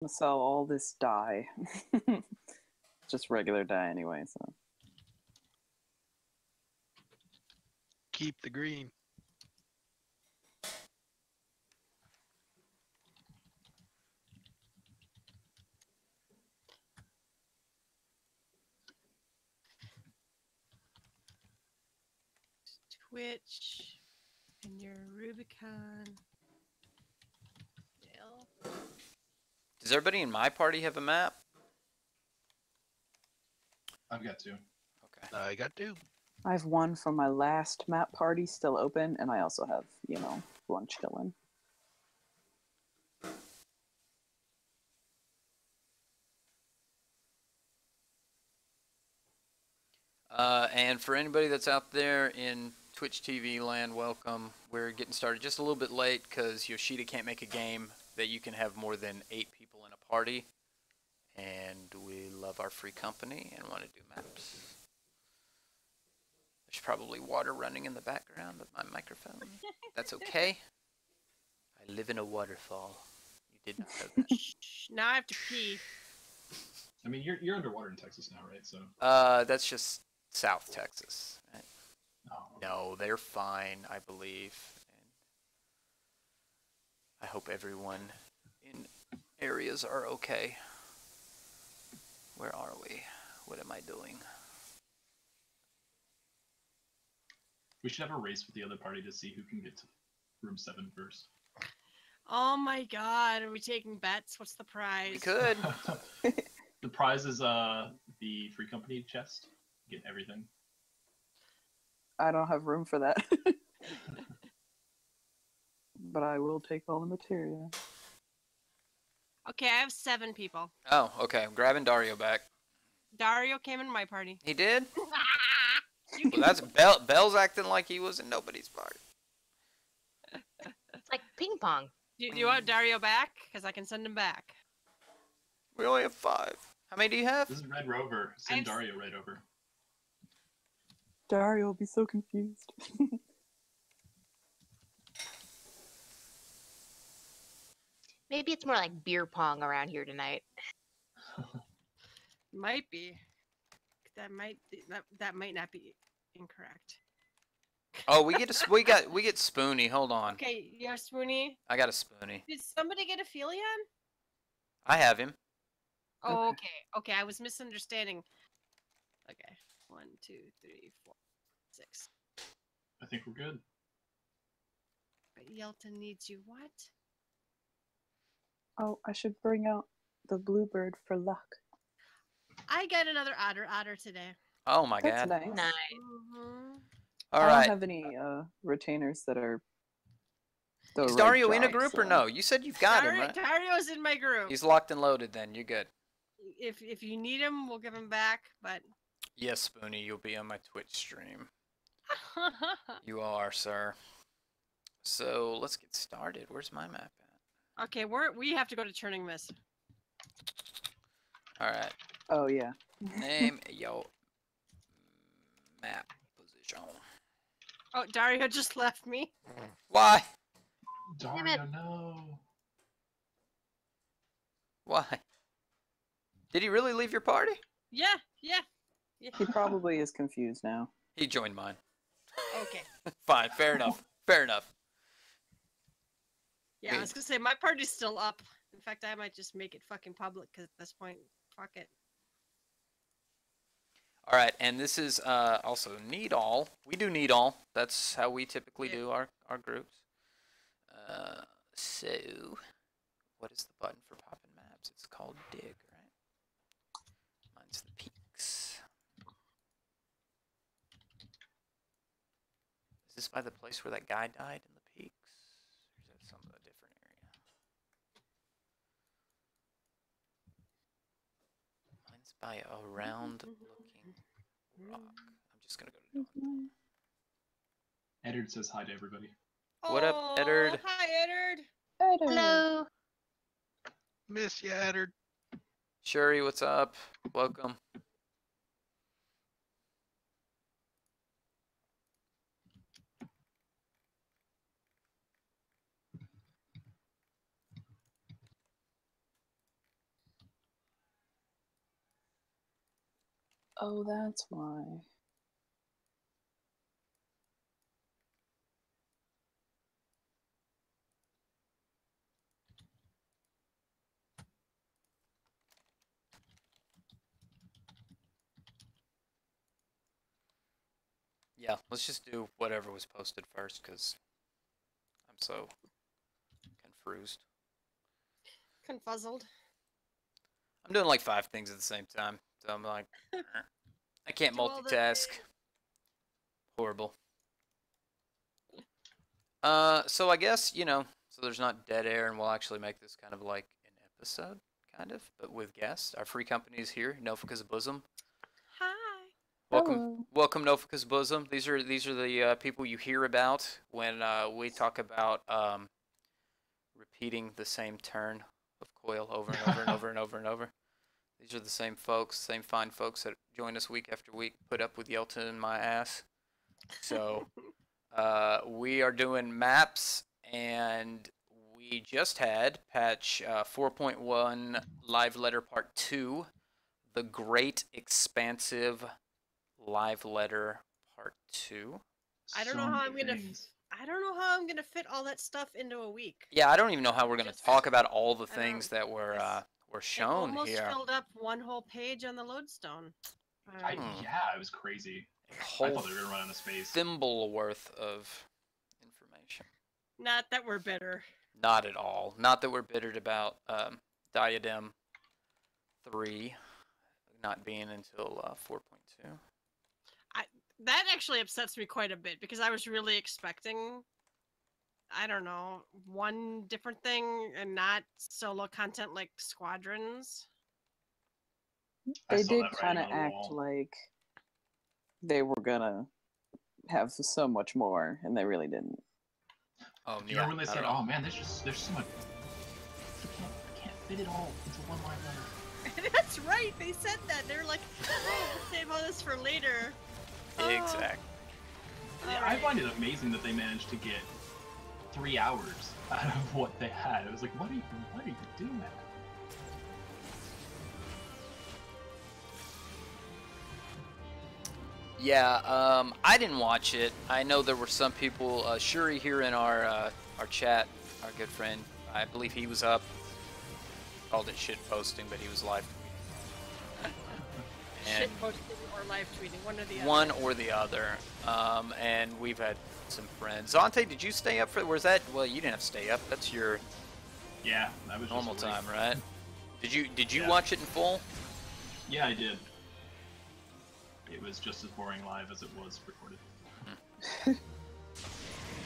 sell all this dye. Just regular dye anyway, so. Keep the green. Twitch and your Rubicon. Does everybody in my party have a map? I've got two. Okay. I got two. I have one from my last map party still open, and I also have, you know, one chilling. And for anybody that's out there in Twitch TV land, welcome. We're getting started just a little bit late because Yoshida can't make a game that you can have more than 8 people in a party. And we love our free company and want to do maps. There's probably water running in the background of my microphone. That's okay. I live in a waterfall. You did not know that. Now I have to pee. I mean, you're underwater in Texas now, right? So. That's just South Texas. Right? Oh. No, they're fine, I believe. And I hope everyone in areas are okay. Where are we? What am I doing? We should have a race with the other party to see who can get to room 7 first. Oh my god, are we taking bets? What's the prize? We could. The prize is the free company chest. Get everything. I don't have room for that. But I will take all the material. Okay, I have 7 people. Oh, okay. I'm grabbing Dario back. Dario came in my party. He did? You Well, that's Bell's acting like he was in nobody's party. It's like ping pong. Do you want Dario back? Because I can send him back. We only have 5. How many do you have? This is Red Rover. Send Dario right over. Dario will be so confused. Maybe it's more like beer pong around here tonight. Might be. That might not be incorrect. Oh, we get Spoony. Hold on. Okay, you have Spoony. I got a Spoony. Did somebody get a Philion? I have him. Oh, okay. I was misunderstanding. Okay. 1, 2, 3, 4, 6. I think we're good. But Yelton needs you. What? Oh, I should bring out the bluebird for luck. I got another otter today. Oh my That's god. nice. Nice. All I right. don't have any retainers that are. Is Dario in a group or no? You said you've got him, right? Dario's in my group. He's locked and loaded then. You're good. If you need him, we'll give him back, but... Yes, Spoony, you'll be on my Twitch stream. You are, sir. So, let's get started. Where's my map at? Okay, we have to go to Turning Miss. Alright. Oh, yeah. Name your map position. Oh, Dario just left me. Why? Dario, no. Why? Did he really leave your party? Yeah. He probably is confused now. He joined mine. Okay. Fine, fair enough. Fair enough. Yeah, I was gonna say, my party's still up. In fact, I might just make it fucking public, because at this point, fuck it. Alright, and this is also need all. We do need all. That's how we typically do our groups. So, what is the button for popping maps? It's called dig, right? Mine's the peaks. Is this by the place where that guy died in the peaks? Or is that some a different area? Mine's by a round looking rock. I'm just gonna go to Dawn. Eddard says hi to everybody. What up, Eddard? Hi, Eddard. Hello. Miss ya, Eddard. Shuri, what's up? Welcome. Oh, that's why. Yeah, let's just do whatever was posted first, because I'm so confused. Confuzzled. I'm doing like 5 things at the same time, so I'm like, I can't Do all the multitask. things. Horrible. So I guess, so there's not dead air, and we'll actually make this kind of like an episode, kind of, but with guests. Our free company is here, Nofika's Bosom. Hi. Welcome, Hello. welcome, Nofika's Bosom. These are the people you hear about when we talk about repeating the same turn of coil over and over and over and over and over. These are the same folks, same fine folks that join us week after week, put up with Yelton and my ass. So we are doing maps, and we just had patch 4.1 Live Letter Part 2, the Great Expansive Live Letter Part 2. I don't So know how many I'm gonna. things. I don't know how I'm gonna fit all that stuff into a week. Yeah, I don't even know how we're going to Just- talk about all the I things don't- that were It shown almost here. filled up one whole page on the lodestone. Yeah, it was crazy. A I whole thought they were gonna run out of space. thimble worth of information. Not that we're bitter. Not at all. Not that we're bittered about Diadem 3 not being until 4.2. That actually upsets me quite a bit because I was really expecting, I don't know, one different thing and not solo content like squadrons. I They saw did that writing kind of on the act wall. like they were gonna have so much more, and they really didn't. Oh, Do you yeah. remember when they I said, don't know. "Oh man, there's so much. I can't fit it all into one line letter." That's right, they said that. They were like, oh, we'll save all this for later. Oh, Exactly. Yeah, I alright. find it amazing that they managed to get 3 hours out of what they had. It was like, what are you doing? Yeah, I didn't watch it. I know there were some people, Shuri here in our chat, our good friend, I believe he was up. Called it shit posting, but he was live tweeting. And Shit posting or live tweeting, one or the other. one or the other. And we've had some friends. Zante, did you stay up for? Where's that? Well, you didn't have to stay up. That's your Yeah, that was normal just like- time, right? Did you Yeah. watch it in full? Yeah, I did. It was just as boring live as it was recorded.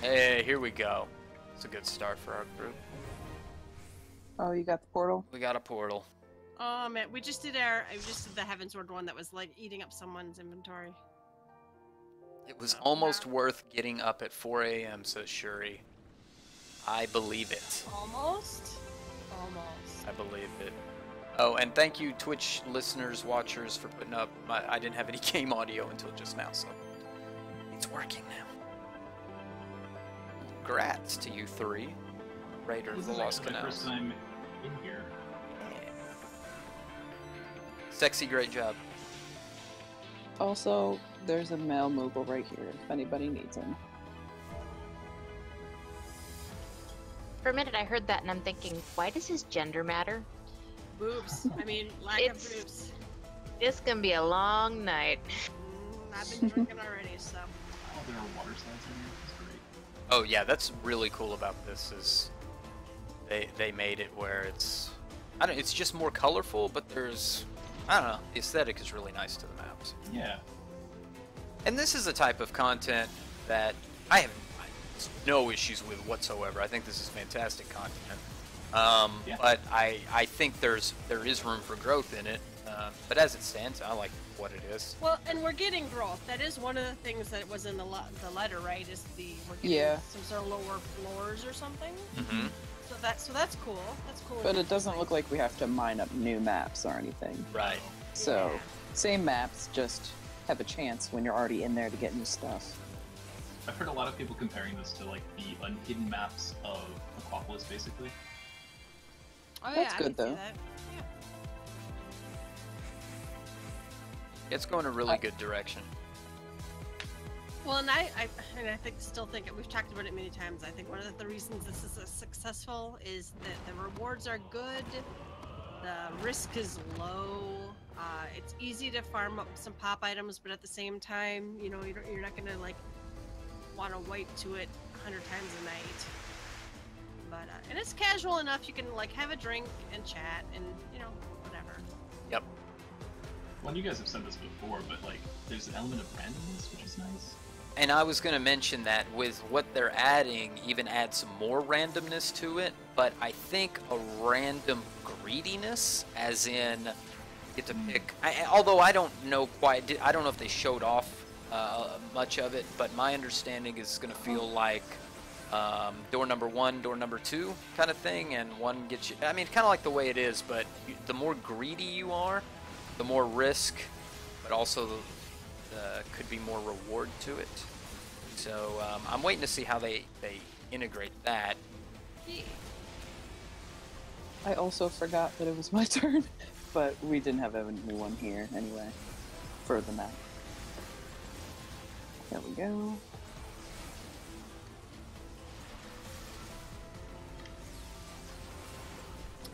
Hey, here we go. It's a good start for our group. Oh, you got the portal? We got a portal. Oh man, we just did the Heavensward one that was like eating up someone's inventory. It was almost worth getting up at 4 a.m., says Shuri. I believe it. Almost? Almost. I believe it. Oh, and thank you, Twitch listeners, watchers, for putting up. I didn't have any game audio until just now, so it's working now. Congrats to you three. Raider of This the is Lost actually my Canals. first time in here. Sexy, great job. Also, there's a male Moogle right here if anybody needs him. For a minute, I heard that and I'm thinking, why does his gender matter? Boobs. I mean, lack It's- of boobs. It's gonna be a long night. I've been drinking already, so. Oh, there are water slides in here. That's great. Oh yeah, that's really cool about this is they made it where it's it's just more colorful, but there's I don't know, the aesthetic is really nice to the maps. Yeah. And this is a type of content that I have no issues with whatsoever. I think this is fantastic content. Yeah. But I think there is room for growth in it. But as it stands, I like what it is. Well, and we're getting growth. That is one of the things that was in the letter, right? Is we're getting Yeah. some sort of lower floors or something. Mm-hmm. So that's cool. That's cool. But it doesn't look like we have to mine up new maps or anything. Right. So, Yeah. same maps, just have a chance when you're already in there to get new stuff. I've heard a lot of people comparing this to like the unhidden maps of Aquapolis, basically. Oh, That's yeah, good, I can see though. that. Yeah. It's going a really good direction. Well, and I still think we've talked about it many times. I think one of the reasons this is successful is that the rewards are good, the risk is low. It's easy to farm up some pop items, but at the same time, you know, you're not gonna like want to wipe to it 100 times a night. But and it's casual enough. You can like have a drink and chat, and you know, whatever. Yep. Well, you guys have said this before, but like, there's an element of randomness, which is nice. And I was going to mention that with what they're adding, even add some more randomness to it, but I think a random greediness, as in, get to pick, although I don't know quite, I don't know if they showed off much of it, but my understanding is going to feel like door number 1, door number 2 kind of thing, and one gets you, I mean, kind of like the way it is, but the more greedy you are, the more risk, but also could be more reward to it. So I'm waiting to see how they integrate that. I also forgot that it was my turn, but we didn't have anyone here anyway for the map. There we go.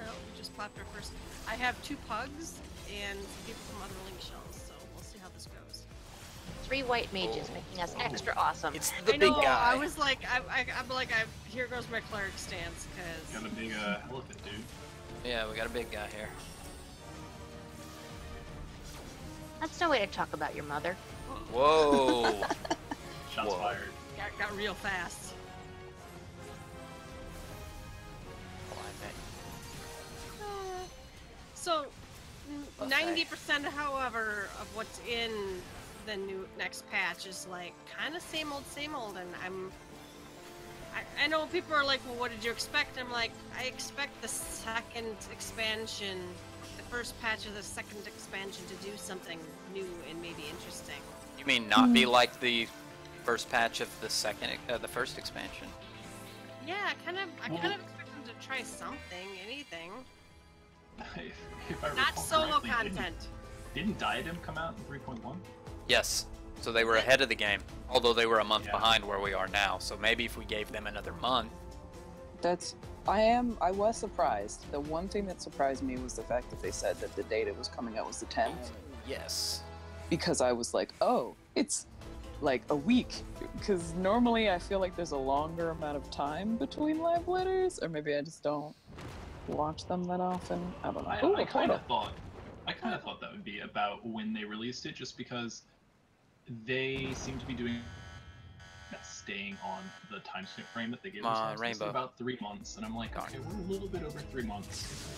Oh, we just popped our first. I have 2 pugs and some people from other link shells, so we'll see how this goes. 3 white mages making us extra awesome. It's the I know, big guy. I was like, I'm like, here goes my cleric stance, because... Got a big elephant, dude. Yeah, we got a big guy here. That's no way to talk about your mother. Whoa. Shots Whoa. fired. Got real fast. So, 90%, however, of what's in the next patch is like kind of same old, and I know people are like, well, what did you expect? I'm like, I expect the second expansion, the first patch of the second expansion to do something new and maybe interesting. You mean not be like the first patch of the first expansion? Yeah, I kind of expect them to try something, anything. If I Not recall solo correctly, content. Didn't Diadem come out in 3.1? Yes. So they were ahead of the game, although they were a month Yeah. behind where we are now. So maybe if we gave them another month. I was surprised. The one thing that surprised me was the fact that they said that the date it was coming out was the 10th. Yes. Because I was like, oh, it's like a week. Because normally I feel like there's a longer amount of time between live letters, or maybe I just don't watch them that often. I don't know. I kind of thought that would be about when they released it, just because they seem to be doing staying on the time frame that they gave us. Rainbow. About 3 months, and I'm like, okay, we're a little bit over 3 months.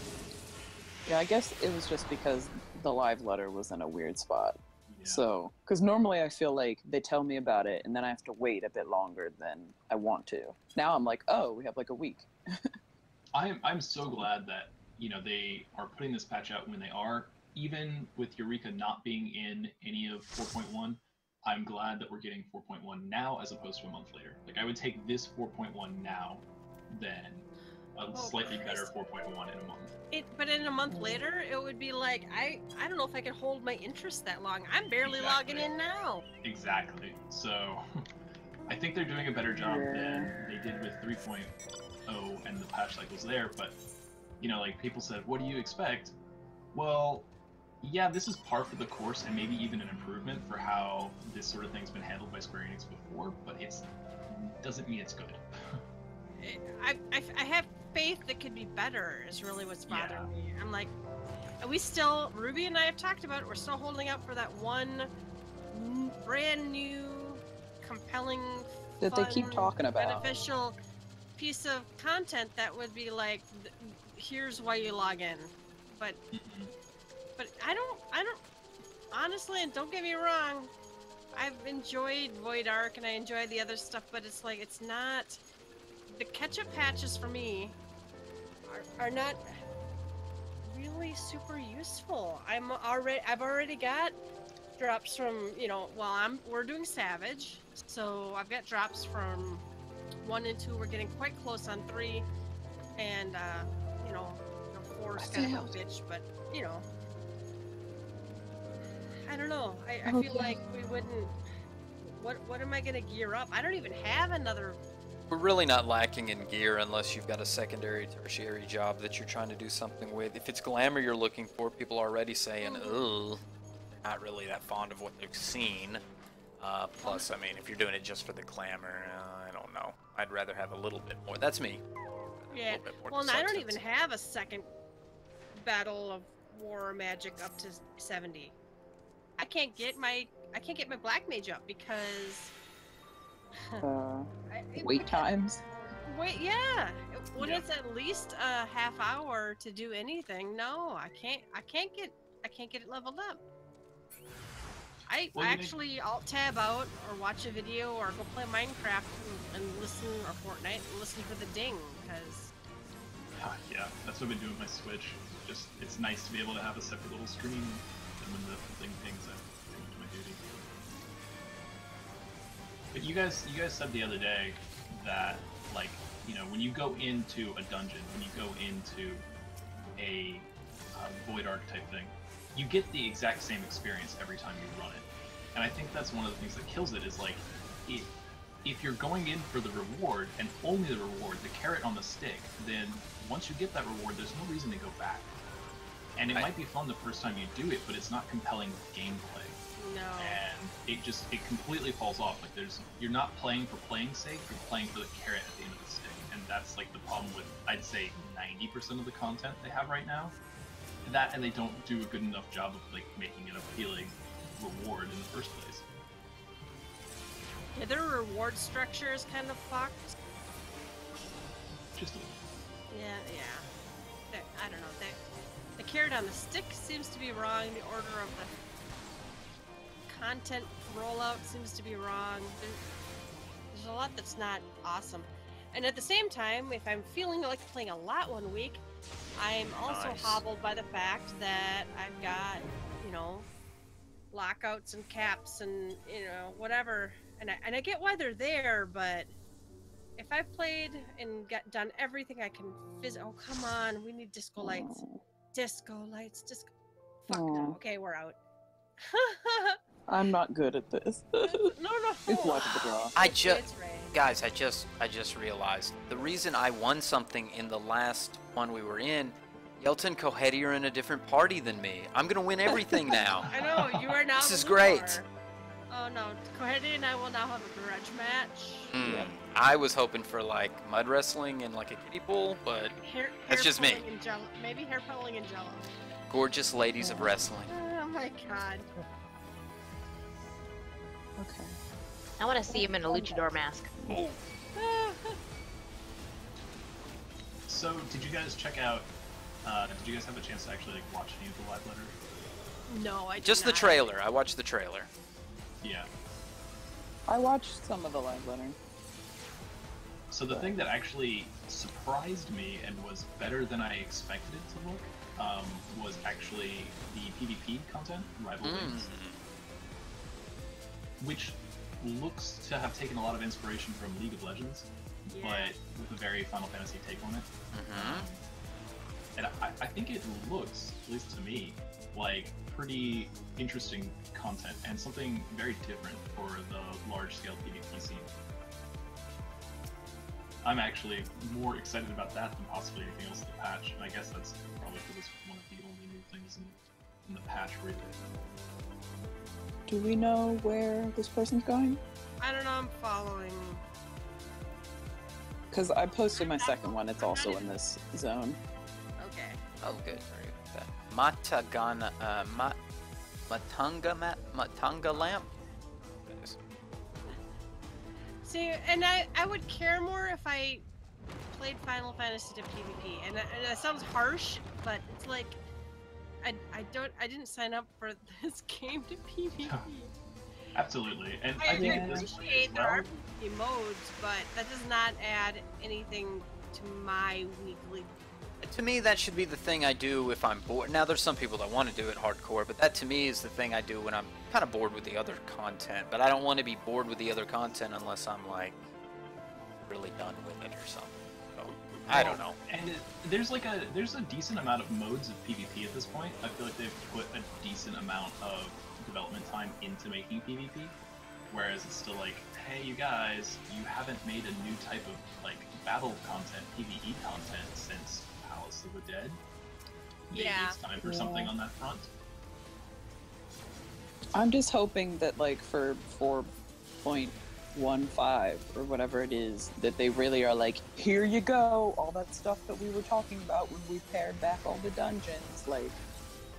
Yeah, I guess it was just because the live letter was in a weird spot. Yeah. So, because normally I feel like they tell me about it and then I have to wait a bit longer than I want to. Now I'm like, oh, we have like a week. I'm so glad that they are putting this patch out when they are, even with Eureka not being in any of 4.1. I'm glad that we're getting 4.1 now as opposed to a month later. Like, I would take this 4.1 now than a slightly better 4.1 in a month. But in a month later, it would be like, I don't know if I can hold my interest that long. I'm barely logging in now. Exactly. So I think they're doing a better job than they did with 3.0 and the patch cycles there. But, like people said, what do you expect? Well, yeah, this is par for the course and maybe even an improvement for how this sort of thing's been handled by Square Enix before, but it doesn't mean it's good. I have faith that could be better is really what's bothering me. I'm like, Ruby and I have talked about it, we're still holding out for that one brand new, compelling, That fun, they keep talking about. beneficial piece of content that would be like, here's why you log in. But I don't honestly, and don't get me wrong, I've enjoyed Void Ark and I enjoy the other stuff, but it's like, it's not, the catch-up patches for me are not really super useful. I've already got drops from, we're doing Savage, so I've got drops from 1 and 2, we're getting quite close on 3, and 4's kind of a bitch, but I don't know. I feel like we wouldn't. What am I gonna gear up? I don't even have another. We're really not lacking in gear unless you've got a secondary, tertiary job that you're trying to do something with. If it's glamour you're looking for, people are already saying, "Ugh, they're not really that fond of what they've seen." Plus, I mean, if you're doing it just for the glamour, I don't know. I'd rather have a little bit more. That's me. Yeah. Well, and I don't even have a second Battle of War magic up to 70. I can't get my black mage up because Wait times. Wait, yeah. When it's at least a half hour to do anything, no, I can't get it leveled up. I actually alt tab out or watch a video or go play Minecraft and listen, or Fortnite and listen for the ding, because yeah, that's what I've been doing with my Switch. Just, it's nice to be able to have a separate little screen, and when the thing pings, I do my duty. But you guys said the other day that, like, you know, when you go into a dungeon, when you go into a Void Arc type thing, you get the exact same experience every time you run it. And I think that's one of the things that kills it, is like, if you're going in for the reward, and only the reward, the carrot on the stick, then once you get that reward, there's no reason to go back. And it might be fun the first time you do it, but it's not compelling gameplay. no. And it completely falls off. Like, you're not playing for playing's sake, you're playing for the carrot at the end of the stick. And that's like the problem with, I'd say, 90% of the content they have right now. That, and they don't do a good enough job of like making it appealing reward in the first place. Yeah, their reward structure is kind of fucked. Just a little. Yeah. I don't know. The carrot on the stick seems to be wrong. The order of the content rollout seems to be wrong. There's a lot that's not awesome. And at the same time, if I'm feeling like playing a lot one week, I'm also hobbled by the fact that I've got, you know, lockouts and caps and, you know, whatever. And I get why they're there, but if I've played and done everything I can oh, come on, we need disco lights. Disco lights, Fuck no. Okay, we're out. I'm not good at this. No. It's luck of the draw. Guys, I just realized the reason I won something in the last one we were in. Yelta and Kohedi are in a different party than me. I'm gonna win everything now. I know, you are now. This is great. Oh no, Kohedi and I will now have a grudge match. Yeah. I was hoping for like mud wrestling and like a kiddie pool, but that's just me. Maybe hair pulling and jello. Gorgeous ladies of wrestling. Oh my god. Okay. I want to see him in a luchador mask. Oh. So, did you guys check out? Did you guys have a chance to actually like watch any of the live letter? No, I did Just the not. trailer. I watched the trailer. Yeah. I watched some of the live letter. So the thing that actually surprised me and was better than I expected it to look was actually the PvP content, Rival Wings, which looks to have taken a lot of inspiration from League of Legends, but with a very Final Fantasy take on it. And I think it looks, at least to me, like pretty interesting content and something very different for the large-scale PvP scene. I'm actually more excited about that than possibly anything else in the patch, and I guess that's probably because it's one of the only new things in the patch, really. Do we know where this person's going? I don't know, I'm following. Because I posted my second one, it's also in this zone. Okay. Oh, good. Very good. Matanga lamp. See, and I would care more if I played Final Fantasy to PvP, and it sounds harsh, but it's like I didn't sign up for this game to PvP. Absolutely, and I think this appreciate there are PvP modes, but that does not add anything to my weekly. To me, that should be the thing I do if I'm bored. Now, there's some people that want to do it hardcore, but that to me is the thing I do when I'm kind of bored with the other content. But I don't want to be bored with the other content unless I'm like really done with it or something. So I don't know. And there's a decent amount of modes of PvP at this point. I feel like they've put a decent amount of development time into making PvP, whereas it's still like, hey, you guys, you haven't made a new type of like battle content, PvE content since Palace of the Dead. Maybe it's time for something on that front. I'm just hoping that like for 4.15 or whatever it is, that they really are like, here you go, all that stuff that we were talking about when we pared back all the dungeons, like,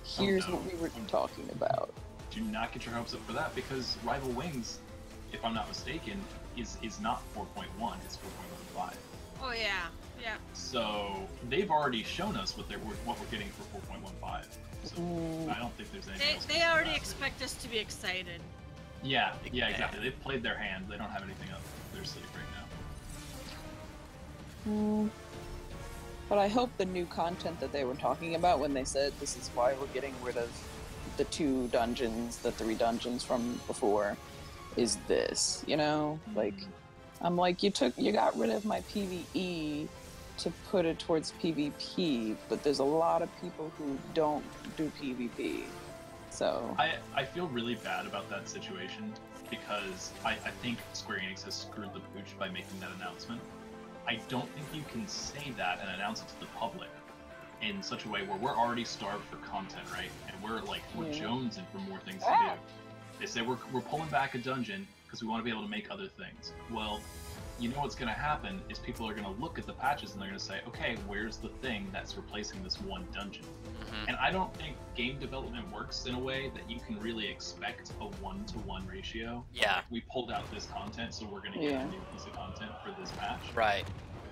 here's what we were talking about. Do not get your hopes up for that, because Rival Wings, if I'm not mistaken, is not 4.1, it's 4.15. Oh yeah, yeah. So they've already shown us what we're getting for 4.15. So I don't think there's anything else. They already expect us to be excited. Yeah, exactly. They've played their hand. They don't have anything up their sleeve right now. But I hope the new content that they were talking about when they said this is why we're getting rid of the 2 dungeons, the 3 dungeons from before, is this, you know? Like, I'm like, you got rid of my PvE to put it towards PvP, but there's a lot of people who don't do PvP. So I feel really bad about that situation, because I think Square Enix has screwed the pooch by making that announcement. I don't think you can say that and announce it to the public in such a way where we're already starved for content, right? And we're jonesing for more things to do. They say we're pulling back a dungeon because we want to be able to make other things. Well, you know what's going to happen is people are going to look at the patches and they're going to say, okay, where's the thing that's replacing this one dungeon? And I don't think game development works in a way that you can really expect a 1-to-1 ratio. Yeah. Like, we pulled out this content, so we're going to get a new piece of content for this patch. Right.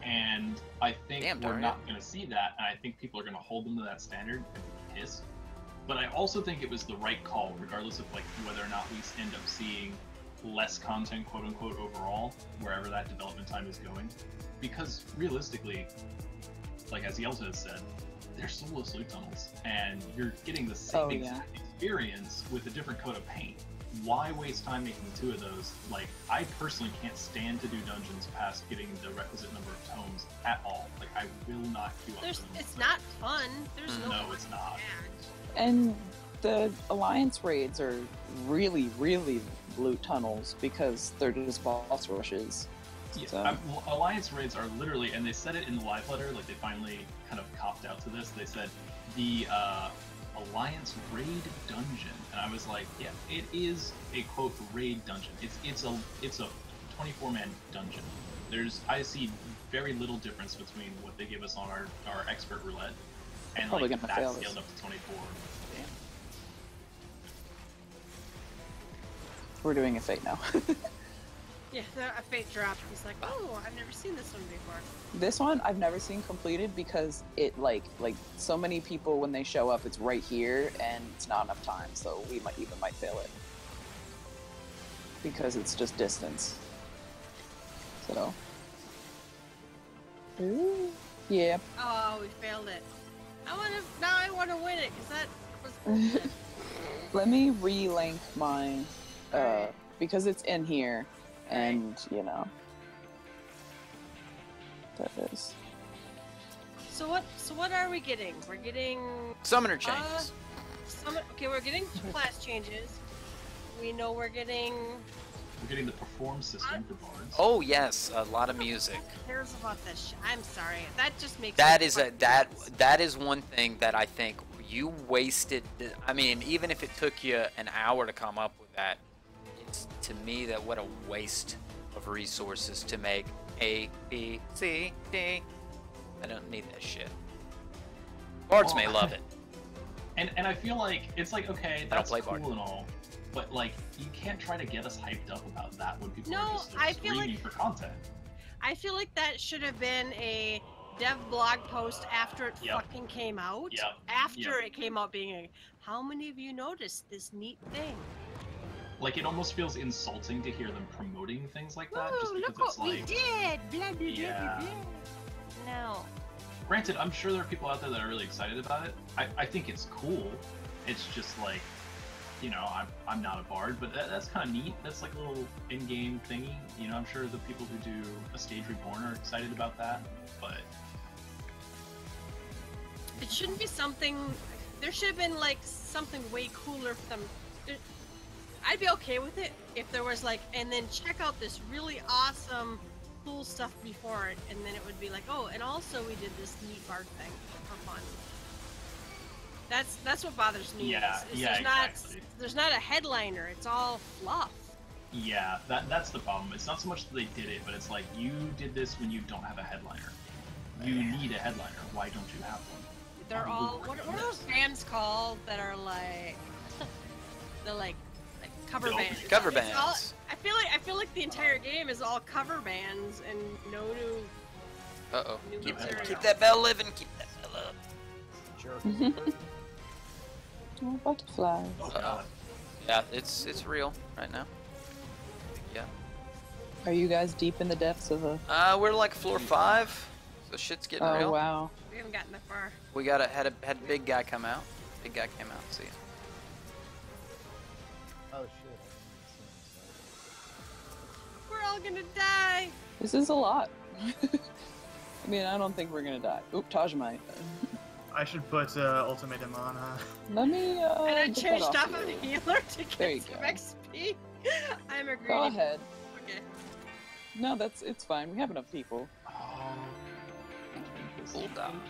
And I think we're not going to see that, and I think people are going to hold them to that standard and be pissed. But I also think it was the right call, regardless of like whether or not we end up seeing less content, quote unquote, overall, wherever that development time is going. Because realistically, like as Yelta has said, they're soulless loot tunnels, and you're getting the same exact experience with a different coat of paint. Why waste time making 2 of those? Like, I personally can't stand to do dungeons past getting the requisite number of tomes at all. Like, I will not queue up for them. It's not fun. There's no, it's not. And the Alliance raids are really, really loot tunnels because they're just boss rushes. Yeah, So. Alliance raids are literally, and they said it in the live letter, like they finally kind of copped out to this. They said the Alliance raid dungeon, and I was like, yeah, it is a quote raid dungeon. It's a 24-man dungeon. I see very little difference between what they give us on our expert roulette and Probably like gonna that fail scaled this. up to 24. Damn. We're doing a fate now. Yeah, a fate drop. He's like, oh, I've never seen this one before. This one I've never seen completed because it like so many people when they show up, it's right here and it's not enough time, so we might fail it because it's just distance. So, ooh, yeah. Oh, we failed it. Now I want to win it because that was bullshit. Let me relink mine Alright. because it's in here. And, you know, that is. So what are we getting? We're getting Summoner changes. Okay, we're getting 2 class changes. We know we're getting. We're getting the perform system for bards. Oh yes, a lot of music. Who cares about this shit? I'm sorry. That just makes. That me is fucking nuts. that is one thing that I think you wasted. I mean, even if it took you an hour to come up with that, it's to me that what a waste of resources to make A, B, C, D. I don't need that shit. Bards may love it. And I feel like it's like, okay, I don't that's play cool Bard. and all, but like you can't try to get us hyped up about that when people No, are just I feel screaming like- for content. I feel like that should have been a dev blog post after it Yep. fucking came out. Yep. After it came out, being a, how many of you noticed this neat thing? Like it almost feels insulting to hear them promoting things like that, just Ooh, because look it's what we like. did! Blah, blah, Yeah. blah, blah, blah. No. Granted, I'm sure there are people out there that are really excited about it. I think it's cool. It's just like, you know, I'm not a bard, but that's kind of neat. That's like a little in-game thingy. You know, I'm sure the people who do A Stage Reborn are excited about that. But It shouldn't be something. There should have been like something way cooler for them. I'd be okay with it if there was like, and then check out this really awesome, cool stuff before it, and then it would be like, oh, and also we did this neat art thing for fun. That's what bothers me. Yeah, is yeah, exactly. There's not a headliner. It's all fluff. Yeah, that's the problem. It's not so much that they did it, but it's like, you did this when you don't have a headliner. You need a headliner. Why don't you have one? They're all what are those bands called that are like they're like cover bands. Cover It's bands. all- I feel like the entire game is all cover bands and no new. Uh-oh. New Keep material. that bell living. Keep that bell up. Oh, butterflies. Uh-oh. Yeah, it's real right now. Yeah. Are you guys deep in the depths of a? We're like floor 5, so shit's getting Oh real. wow. We haven't gotten that far. We had a big guy come out. Big guy came out. See ya. Oh shit. We're all gonna die. This is a lot. I mean, I don't think we're gonna die. Oop, Taj might. I should put ultimatum on. Let me. And I get that changed off off you. of healer to There you get some go. XP. I'm a greedy. Go ahead. Okay. No, it's fine. We have enough people. Oh. Hold on.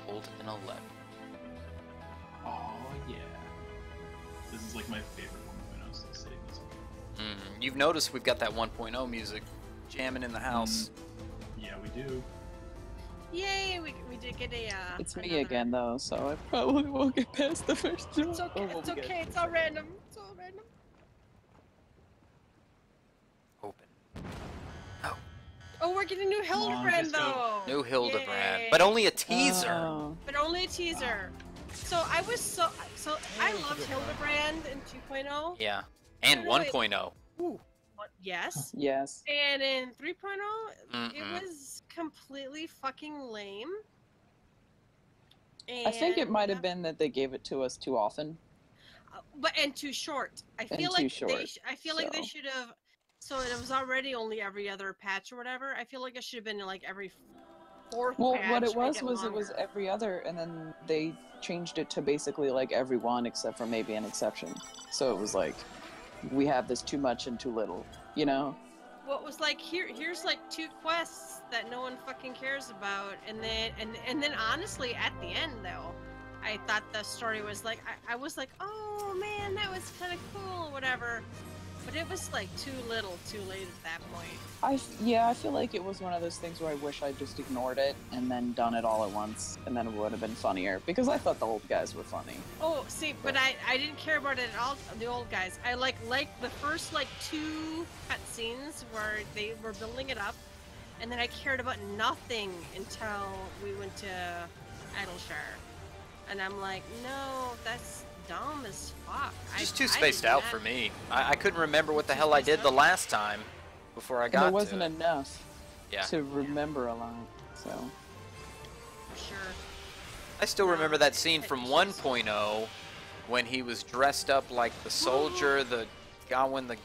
Hold an 11. Oh yeah. This is like my favorite 1.0 so sitting this one. You've noticed we've got that 1.0 music jamming in the house. Yeah, we do. Yay! We did get a. It's me another- again though, so I probably won't get past the first two. It's okay. Or we'll It's be good. okay. It's all random. It's all random. Open. Oh, we're getting new Come on, Hildebrand Disco. though. New Hildebrand, Yay. but only a teaser. Oh. But only a teaser. So I was so I loved Hildebrand in 2.0. Yeah, and No, wait. 1.0. But yes. Yes. And in 3.0, it Mm-mm. was completely fucking lame. I think it And- might have been that they gave it to us too often. and too short. I And feel too like short, I feel like they so. should have. So it was already only every other patch or whatever. I feel like it should have been like every fourth Well, patch. what it make was it was longer. every other, and then they changed it to basically like every one except for maybe an exception. So it was like, we have this too much and too little, you know? What was like here's like 2 quests that no one fucking cares about, and then honestly at the end though, I thought the story was like I was like, oh man, that was kind of cool or whatever, but it was like too little too late at that point. I feel like it was one of those things where I wish I just ignored it and then done it all at once, and then it would have been funnier because I thought the old guys were funny. Oh, see, but I didn't care about it at all. The old guys, I like the first like 2 cutscenes where they were building it up, and then I cared about nothing until we went to Idleshire, and I'm like, no, that's dumb as fuck. Just too I spaced did out not- for me. I couldn't remember what the Too hell I spaced did the out? last time before I And got there to wasn't it. enough Yeah. to remember a lot, so. Sure. I still No, remember that it- scene it from just- 1.0 when he was dressed up like the soldier, the Gawain the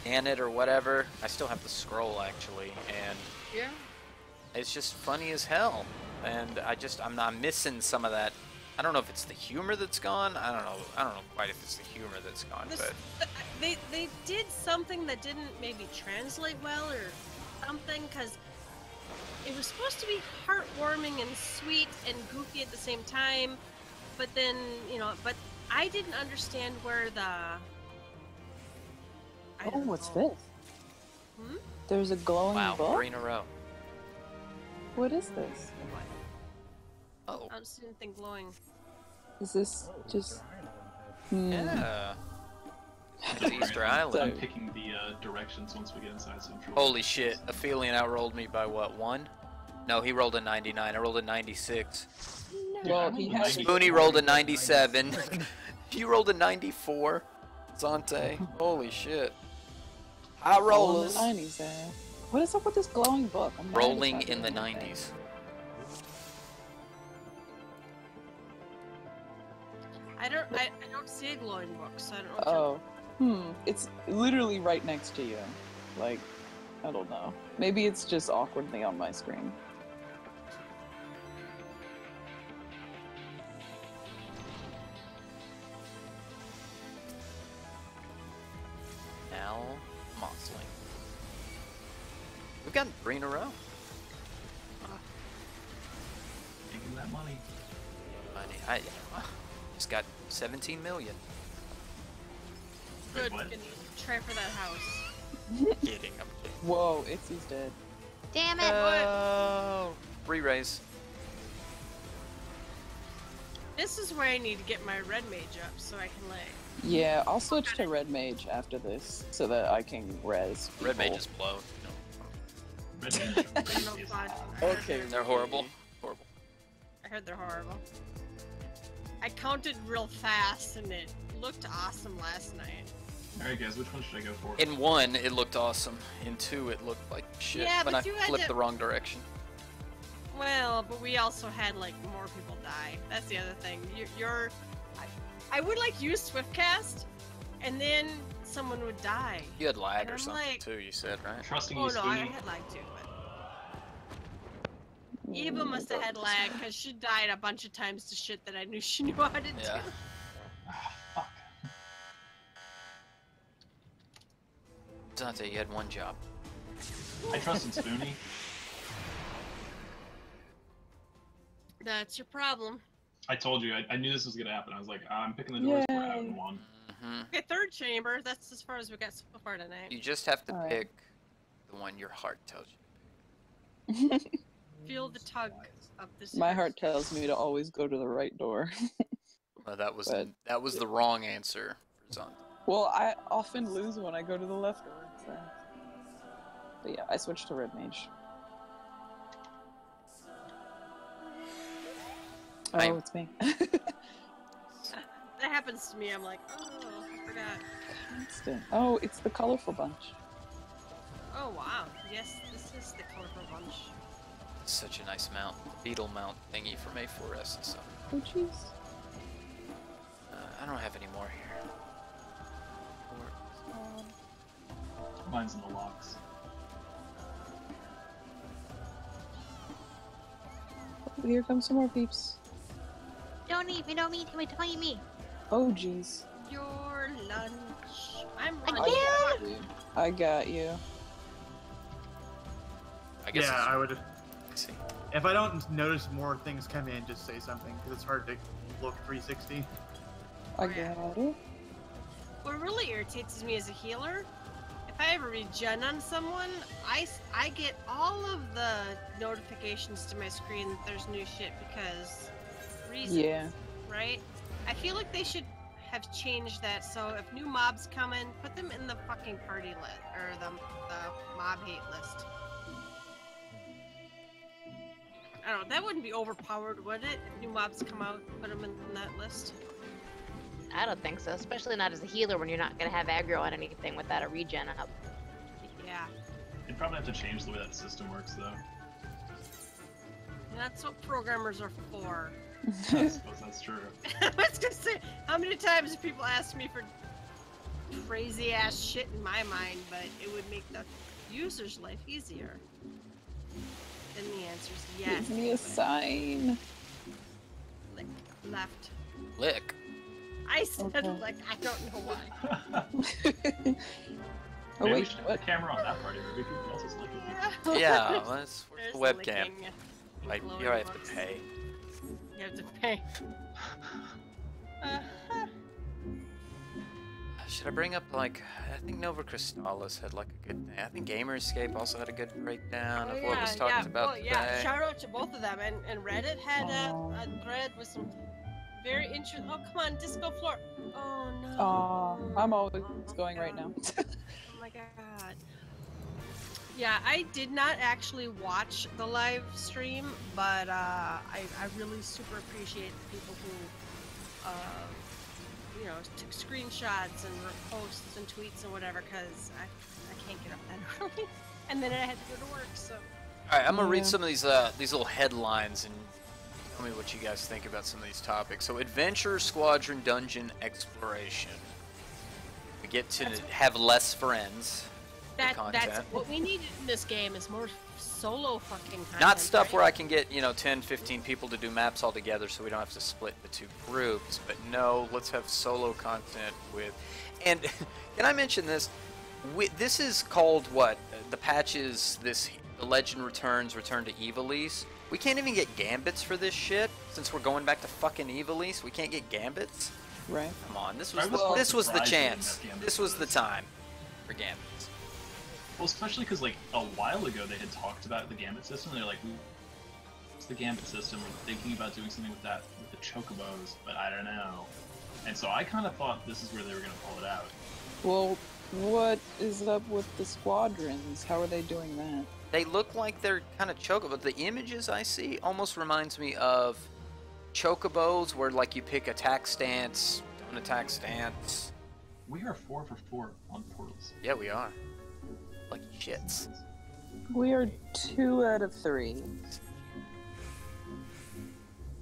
Gannet or whatever. I still have the scroll actually, and Yeah. it's just funny as hell. And I'm missing some of that. I don't know if it's the humor that's gone. I don't know quite if it's the humor that's gone, This- but They did something that didn't maybe translate well or something, because it was supposed to be heartwarming and sweet and goofy at the same time, but then but I didn't understand where the I Oh, don't what's know. this? Hmm? There's a glowing wow, book? 3 in a row. What is this? Oh, I just didn't think glowing. Is this Oh, just... yeah. It's Don't Easter worry, Island. I'm picking the directions once we get inside Central. Holy shit, Aphelion outrolled me by what, 1? No, he rolled a 99. I rolled a 96. Well, he has... Spoonie rolled a 97. You rolled a 94. Zante. Holy shit. High All in the rollers. 90s, What is up with this glowing book? I'm not Rolling excited in the about that. 90s. I don't see a glowing book, so I don't know. What Oh. It's literally right next to you. Like, I don't know. Maybe it's just awkwardly on my screen. gotten 3 in a row. Taking that money. I just got 17 million. Good. what? We can try for that house. Kidding, I'm kidding. Whoa, Itzy's dead. Damn it! Oh, re-raise. This is where I need to get my red mage up so I can like. Yeah, I'll switch to red mage after this so that I can res. Red people. mage is blown. Red I Mage don't know is if I heard Okay. they're- They're horrible. Horrible. I heard they're horrible. I counted real fast and it looked awesome last night. Alright guys, which one should I go for? In 1, it looked awesome. In 2, it looked like shit Yeah, when but I you had flipped to- the wrong direction. Well, but we also had like more people die. That's the other thing. I would like use Swiftcast, and then someone would die. You had lag And or I'm something like- too, you said, right? Trusting Oh you, no, I Spoony. had lag too. But Eva must have had lag because she died a bunch of times to shit that I knew she knew how to do. Yeah. Ah, fuck. Dante, you had 1 job. I trusted Spoony. That's your problem. I told you, I knew this was gonna happen. I was like, I'm picking the doors we're out in Yay. 1. Hmm. Okay, third chamber. That's as far as we got so far tonight. You just have to Alright. pick the one your heart tells you. Feel the tug of this. My heart tells me to always go to the right door. Well, that was But- the wrong answer for Zon. Well, I often lose when I go to the left door. So. But yeah, I switched to red mage. Oh, I'm- it's me. That happens to me. I'm like, oh, I forgot. Instant. Oh, it's the colorful bunch. Oh wow. Yes, this is the colorful bunch. Such a nice mount. Beetle mount thingy from A4S and stuff. Oh, jeez. I don't have any more here. Mine's in the locks. Here comes some more peeps. Don't eat me, don't eat me, don't eat me. Oh, jeez. Your lunch. I'm I running. can't. I got you. I guess Yeah, I would. it's, see. If I don't notice more things come in, just say something, because it's hard to look 360. I Oh, yeah. got it. What really irritates me as a healer, if I ever regen on someone, I get all of the notifications to my screen that there's new shit because reasons, Yeah. right? I feel like they should have changed that so if new mobs come in, put them in the fucking party list or the mob hate list. I don't know, that wouldn't be overpowered, would it? If new mobs come out, put them in that list. I don't think so, especially not as a healer when you're not gonna have aggro on anything without a regen up. Yeah. You'd probably have to change the way that system works, though. That's what programmers are for. I suppose that's true. I was gonna say, how many times have people asked me for crazy ass shit in my mind, but it would make the user's life easier? Then the answer is yes. Give me a sign. Lick, left. Lick. I said Okay. like I don't know why. Oh, Maybe we wait, should what? have the camera on that party. Maybe people else is looking. Yeah, well, that's There's the the webcam. licking and Like, glowing you have to looks. pay. You have to pay. Should I bring up, like, I think Nova Crystallis had, like, a good thing. I think Gamerscape also had a good breakdown of what was talked about well, today. yeah. Shout out to both of them, and Reddit had Aw. a thread with some very interesting. Oh come on, Disco Floor. Oh no. Aw, I'm always going right now. Oh my god. Yeah, I did not actually watch the live stream, but I really super appreciate the people who, you know, took screenshots and posts and tweets and whatever, because I can't get up that early, and then I had to go to work, so. All right, I'm gonna Yeah. read some of these little headlines and tell me what you guys think about some of these topics. So, Adventure Squadron Dungeon Exploration. We get to have less friends. That's content. what we needed in this game is more solo fucking content. Not stuff right? where I can get, 10, 15 people to do maps all together so we don't have to split the two groups. But no, let's have solo content with... And can I mention this? This is called what? The patch is this The Legend Returns, Return to Ivalice. We can't even get gambits for this shit, since we're going back to fucking Ivalice. We can't get gambits? Right. Come on, this I was, was this was the surprised they didn't chance. have gambits This for was the this. time for gambits. Well, especially because like a while ago they had talked about the gambit system. They're like, "What's the gambit system? We're thinking about doing something with that with the chocobos, but I don't know." And so I kind of thought this is where they were going to pull it out. Well, what is up with the squadrons? How are they doing that? They look like they're kind of chocobo. The images I see almost reminds me of chocobos, where like you pick attack stance, don't attack stance. We are 4 for 4 on portals. Yeah, we are. Lucky shits. We are 2 out of 3.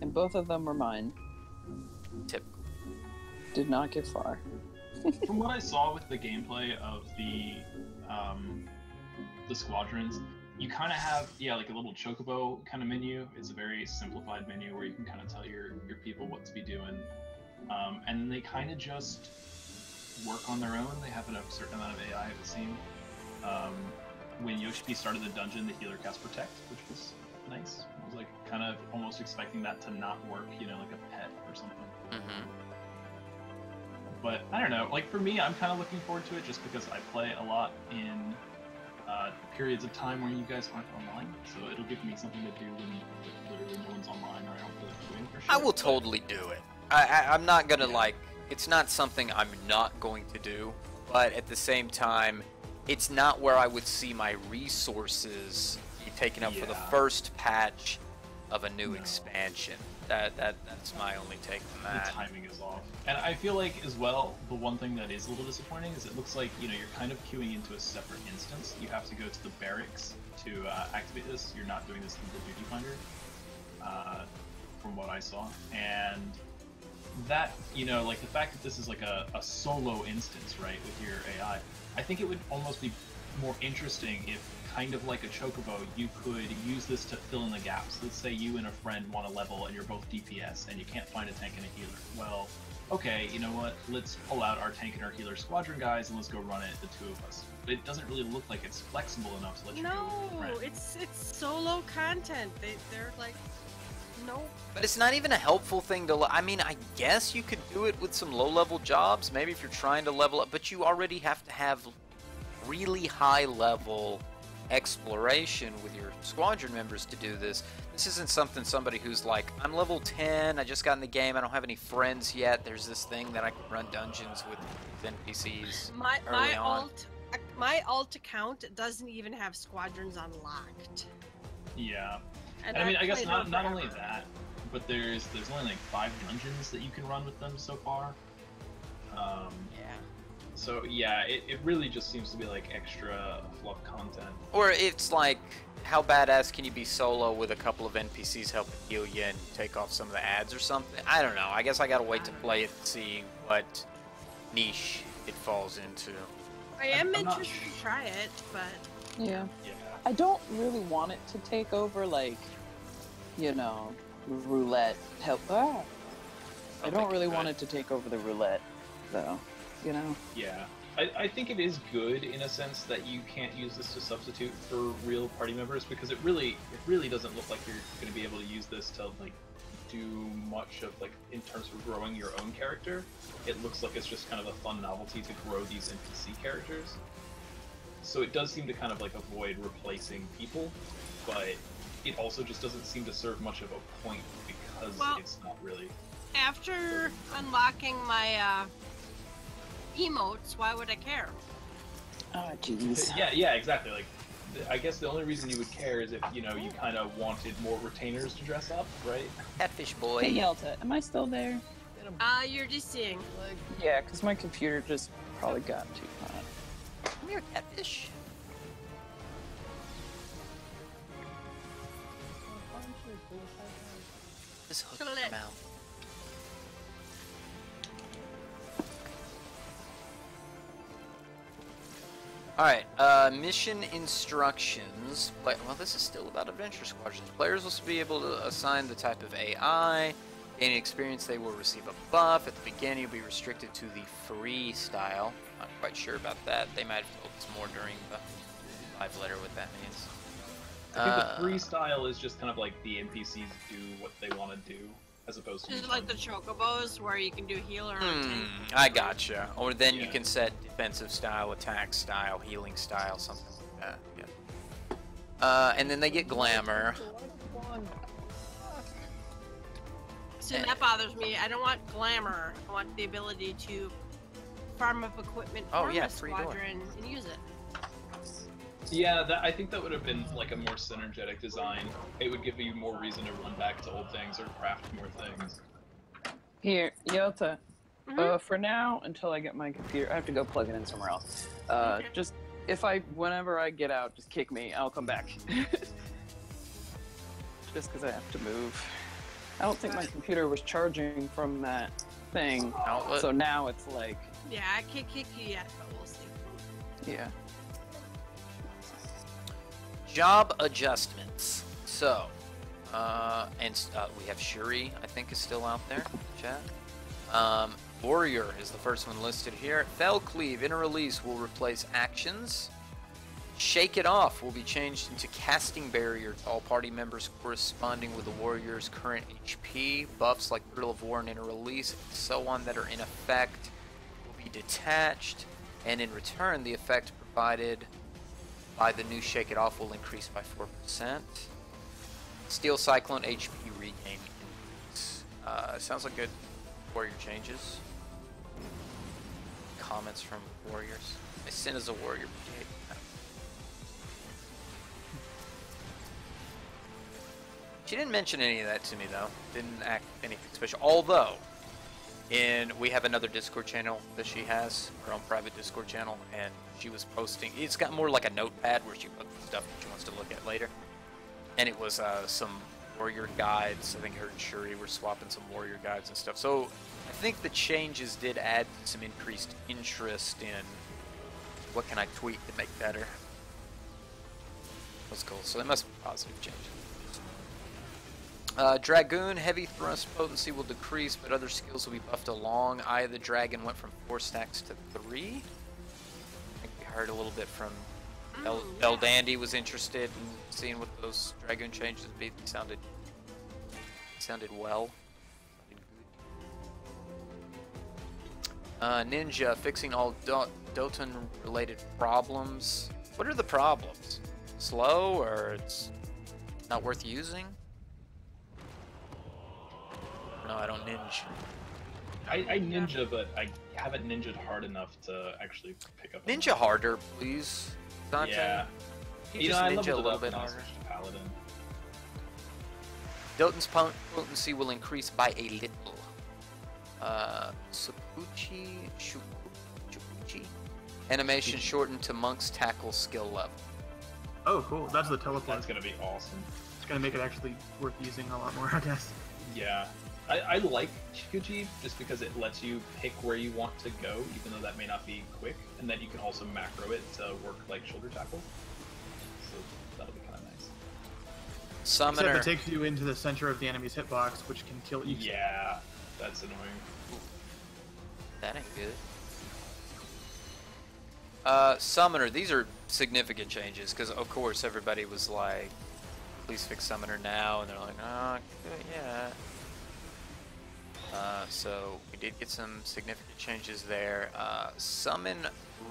And both of them were mine. Typical. Did not get far. From what I saw with the gameplay of the squadrons, you kind of have like a little chocobo kind of menu. It's a very simplified menu where you can kind of tell your people what to be doing, and then they kind of just work on their own. They have a certain amount of AI, I've seen. When Yoshi started the dungeon, the healer cast Protect, which was nice. I was like kind of almost expecting that to not work, like a pet or something. Mm-hmm. But I don't know, like for me, I'm kind of looking forward to it just because I play a lot in periods of time where you guys aren't online, so it'll give me something to do when literally no one's online or I don't feel like doing for sure. I will totally do it. I'm not gonna like. It's not something I'm not going to do, but at the same time, it's not where I would see my resources be taken up for the first patch of a new expansion. That's my only take on that. The timing is off. And I feel like, as well, the one thing that is a little disappointing is it looks like, you're kind of queuing into a separate instance. You have to go to the barracks to activate this. You're not doing this through the Duty Finder, from what I saw. And that, like the fact that this is like a solo instance, right, with your AI, I think it would almost be more interesting if, kind of like a chocobo, you could use this to fill in the gaps. Let's say you and a friend want to level and you're both DPS and you can't find a tank and a healer. Well, okay, you know what? Let's pull out our tank and our healer squadron guys and let's go run it, the two of us. But it doesn't really look like it's flexible enough to let you go with a friend. No, it's solo content. They're like, no. But it's not even a helpful thing to. I mean, I guess you could do it with some low-level jobs. Maybe if you're trying to level up, but you already have to have really high-level exploration with your squadron members to do this. This isn't somebody who's like, I'm level 10, I just got in the game, I don't have any friends yet, there's this thing that I can run dungeons with NPCs early on. My alt account doesn't even have squadrons unlocked. Yeah. And I mean, I guess played not it only forever. that, but there's only like 5 dungeons that you can run with them so far. Yeah. So yeah, it really just seems to be like extra fluff content. Or it's like, how badass can you be solo with a couple of NPCs helping heal you and take off some of the ads or something? I don't know. I guess I gotta wait to play it and see what niche it falls into. I am I'm not interested to try it, but Yeah. Yeah. I don't really want it to take over, like, roulette help. I don't really want it to take over the roulette, though. Yeah. I think it is good in a sense that you can't use this to substitute for real party members, because it really doesn't look like you're going to be able to use this to like do much of like in terms of growing your own character. It looks like it's just kind of a fun novelty to grow these NPC characters. So it does seem to kind of like avoid replacing people, but it also just doesn't seem to serve much of a point because it's not really. after unlocking my emotes, why would I care? Oh, jeez. Yeah, exactly. Like, I guess the only reason you would care is if, you kind of wanted more retainers to dress up, right? Catfish boy. Hey, Yelta, am I still there? You're just seeing. Yeah, because my computer just probably got too hot. Come here, catfish. Just hook Collect. your mouth. Alright, mission instructions. Well, this is still about adventure squadrons. Players will be able to assign the type of AI. Gaining experience, they will receive a buff. At the beginning, you'll be restricted to the free style. Not quite sure about that. They might have told us more during the live letter what that means. I think the freestyle is just kind of like the NPCs do what they want to do, as opposed to Just like the chocobos, where you can do healer or tank. I gotcha. Or then you Yeah. can set defensive style, attack style, healing style, something like that. Yeah. And then they get glamour. See, that bothers me. I don't want glamour. I want the ability to farm up equipment Oh, for yeah, my free door. squadron and use it. Yeah, I think that would have been like a more synergetic design. It would give you more reason to run back to old things or craft more things. Here, Yota. Mhm. For now, until I get my computer, I have to go plug it in somewhere else. Okay. Just whenever I get out, just kick me. I'll come back. Just because I have to move. I don't think my computer was charging from that thing, Outlet. so now it's like, Yeah, I can't kick you yet, but we'll see. yeah. Job adjustments. So, we have Shuri, I think, is still out there. Chat. Warrior is the first one listed here. Fell Cleave in a release will replace actions. Shake It Off will be changed into casting barrier to all party members corresponding with the warrior's current HP. Buffs like Riddle of War and in a release, and so on, that are in effect will be detached, and in return, the effect provided by the new Shake It Off will increase by 4%. Steel Cyclone HP regain increase. Sounds like good warrior changes. Comments from warriors. My sin is a warrior brigade. She didn't mention any of that to me though. Didn't act anything special. Although, we have another Discord channel that she has, her own private Discord channel, and she was posting. It's got more like a notepad where she puts stuff that she wants to look at later. And it was some warrior guides. I think her and Shuri were swapping some warrior guides and stuff. So I think the changes did add some increased interest in what can I tweak to make better. That's cool. So they must be positive changes. Dragoon, heavy thrust potency will decrease, but other skills will be buffed along. Eye of the Dragon went from 4 stacks to 3. I think we heard a little bit from El Dandy was interested in seeing what those Dragoon changes would be. They sounded well. Sounded good. Ninja, fixing all Dotun-related problems. What are the problems? Slow, or it's not worth using? No, I don't ninja. I ninja, but I haven't ninja'd hard enough to actually pick up. Ninja harder, please. Dante. Yeah. You just I ninja leveled a it little up bit when I harder. switched to Paladin. Dotun's potency will increase by a little. Shukuchi. Animation shortened to Monk's tackle skill level. Oh, cool. That's the teleport. That's gonna be awesome. It's gonna make it actually worth using a lot more, I guess. Yeah. I like Chikuchi just because it lets you pick where you want to go, even though that may not be quick, and then you can also macro it to work like shoulder tackle. So that'll be kind of nice. Summoner. Except it takes you into the center of the enemy's hitbox, which can kill you. Yeah, that's annoying. That ain't good. Summoner. These are significant changes because, of course, everybody was like, "Please fix Summoner now," and they're like, "Oh, yeah." So we did get some significant changes there. Summon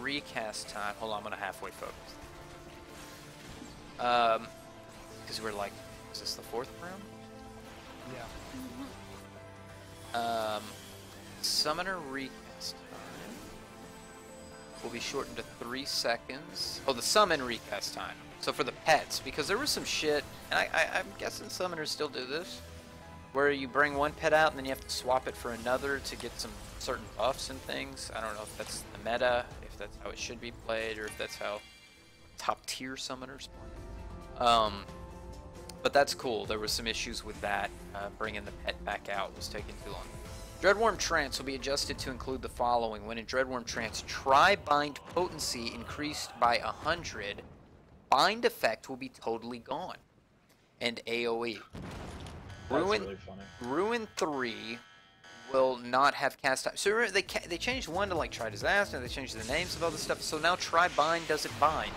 recast time. Hold on, I'm gonna halfway focus. Because we're like, is this the 4th round? Yeah. Summoner recast time will be shortened to 3 seconds. Oh, the summon recast time. So for the pets, because there was some shit, and I'm guessing summoners still do this, where you bring one pet out and then you have to swap it for another to get some certain buffs and things. I don't know if that's the meta, if that's how it should be played, or if that's how top tier summoners play. But that's cool. There was some issues with that. Bringing the pet back out was taking too long. Dreadworm Trance will be adjusted to include the following. When in Dreadworm Trance, Tri-Bind potency increased by 100. Bind effect will be totally gone. And AoE. That's really funny. Ruin 3 will not have cast time. So remember, they changed 1 to like Try Disaster, they changed the names of all this stuff, so now Try Bind doesn't bind.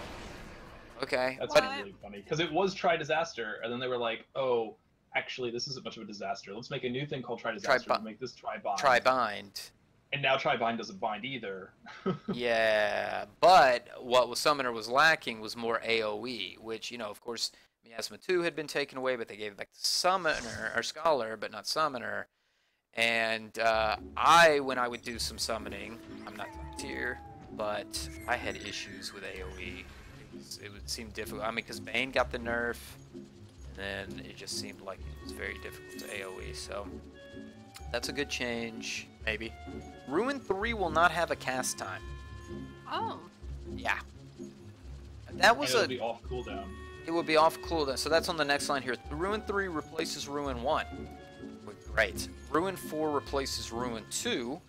Okay. That's What? really funny because it was Try Disaster, and then they were like, "Oh, actually, this isn't much of a disaster. Let's make a new thing called Try Disaster. We'll make this Try Bind." Try bind. And now Try Bind doesn't bind either. Yeah, but what Summoner was lacking was more AoE, which, you know, of course, Miasma 2 had been taken away, but they gave it back to Summoner, or Scholar, but not Summoner. And when I would do some summoning, I'm not top tier, but I had issues with AoE. It would seem difficult. I mean, because Bane got the nerf, and then it just seemed like it was very difficult to AoE, so that's a good change, maybe. Ruin 3 will not have a cast time. Oh. Yeah. That was it'll be off cooldown. It would be off cooldown, so that's on the next line here. Ruin 3 replaces Ruin 1. Great. Ruin 4 replaces Ruin 2.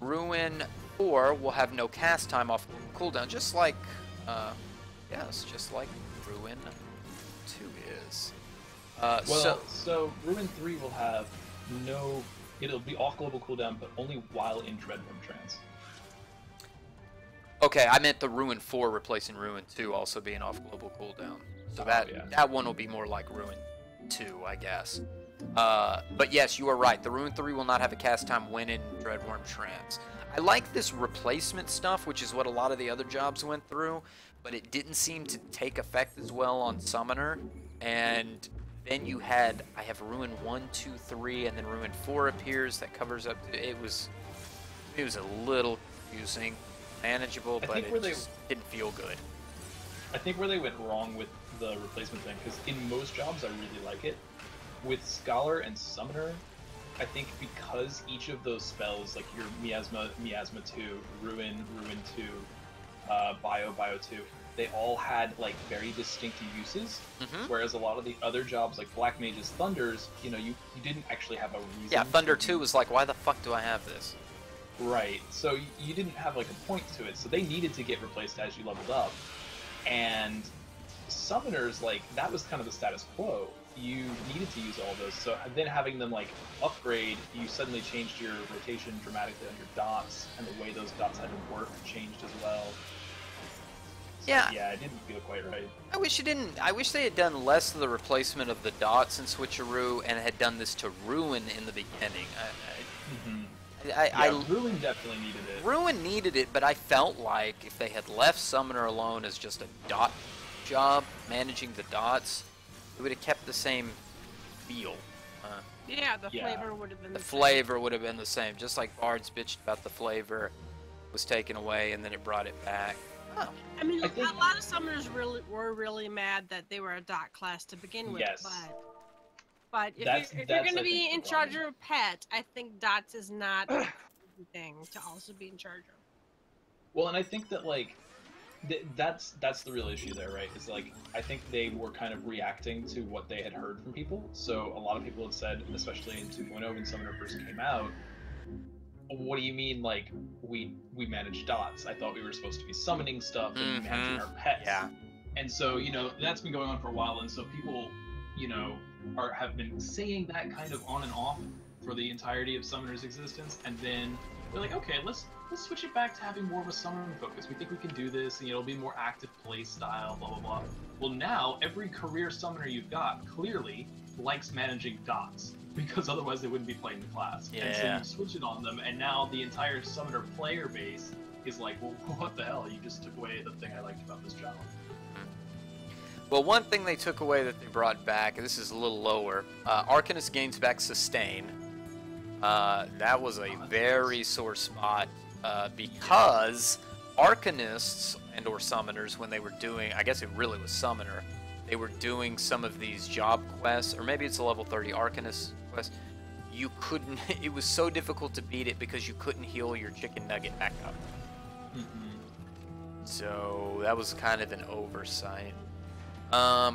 Ruin 4 will have no cast time off cooldown, just like, just like Ruin 2 is. So Ruin 3 will have no... It'll be off global cooldown, but only while in Dreadworm Trance. Okay, I meant the Ruin 4 replacing Ruin 2 also being off global cooldown. So that one will be more like Ruin 2, I guess. But yes, you are right. The Ruin 3 will not have a cast time when in Dreadworm Trance. I like this replacement stuff, which is what a lot of the other jobs went through, but it didn't seem to take effect as well on Summoner. And then you had, I have Ruin 1, 2, 3, and then Ruin 4 appears. That covers up. It was a little confusing, manageable, but it just didn't feel good. I think where they went wrong with the replacement thing, because in most jobs I really like it. With Scholar and Summoner, I think because each of those spells, like your Miasma 2, Ruin 2, Bio 2, they all had like very distinct uses, whereas a lot of the other jobs like Black Mage's Thunders, you didn't actually have a reason. Yeah, Thunder 2 was like, why the fuck do I have this? Right, so you didn't have like a point to it, so they needed to get replaced as you leveled up. And Summoners, like, that was kind of the status quo. You needed to use all those, so then having them like upgrade, you suddenly changed your rotation dramatically on your dots, and the way those dots had to work changed as well. So, yeah, it didn't feel quite right. I wish they had done less of the replacement of the dots in Switcheroo and had done this to Ruin in the beginning. Ruin definitely needed it. Ruin needed it, but I felt like if they had left Summoner alone as just a dot job, managing the dots, it would have kept the same feel. Flavor would have been the flavor would have been the same, just like Bard's bitched about the flavor was taken away and then it brought it back. Oh. I mean, a lot of summoners were really mad that they were a dot class to begin with. Yes. But if you're going to be in charge of a pet, I think dots is not a thing to also be in charge of. Well, and I think that like that's the real issue there, right? Is like I think they were kind of reacting to what they had heard from people. So a lot of people had said, especially in 2.0 when Summoner first came out, what do you mean, like, we manage dots? I thought we were supposed to be summoning stuff and managing our pets. Yeah. And so, that's been going on for a while, and so people, have been saying that kind of on and off for the entirety of Summoner's existence, and then they're like, okay, let's switch it back to having more of a summoning focus. We think we can do this, and it'll be more active play style, blah, blah, blah. Well, now, every career summoner you've got, clearly, likes managing dots, because otherwise they wouldn't be playing the class. Yeah. And so you switch it on them, and now the entire summoner player base is like, well, what the hell? You just took away the thing I liked about this job. Well, one thing they took away that they brought back, and this is a little lower, Arcanist gains back Sustain. That was a very sore spot, because Arcanists and or Summoners, when they were doing, I guess it really was Summoner, they were doing some of these job quests, or maybe it's a level 30 Arcanist quest, you couldn't, it was so difficult to beat it because you couldn't heal your chicken nugget back up. So that was kind of an oversight.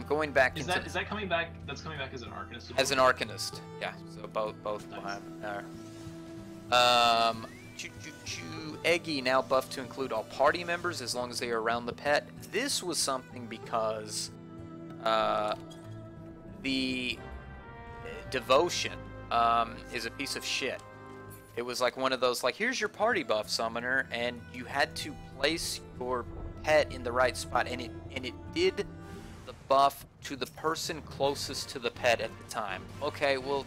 Going back is that coming back? That's coming back as an Arcanist. As an Arcanist, yeah. So both will have it there. Eggy now buffed to include all party members as long as they are around the pet. This was something because the devotion is a piece of shit. It was like one of those, like, here's your party buff, Summoner, and you had to place your pet in the right spot, and it did the buff to the person closest to the pet at the time. Okay, well,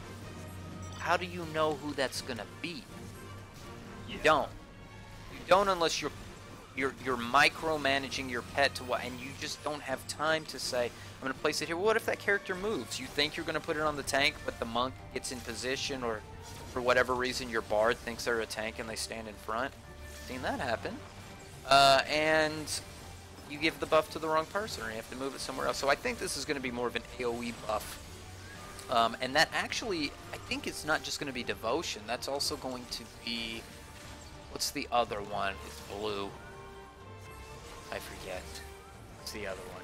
how do you know who that's gonna be? You don't. You don't unless you're micromanaging your pet to what, and you just don't have time to say, I'm gonna place it here. Well, what if that character moves? You think you're gonna put it on the tank, but the monk gets in position, or for whatever reason your bard thinks they're a tank and they stand in front. Seen that happen. And you give the buff to the wrong person, or you have to move it somewhere else. So I think this is going to be more of an AoE buff. And that actually, I think it's not just going to be devotion. That's also going to be, what's the other one? It's blue. I forget. What's the other one?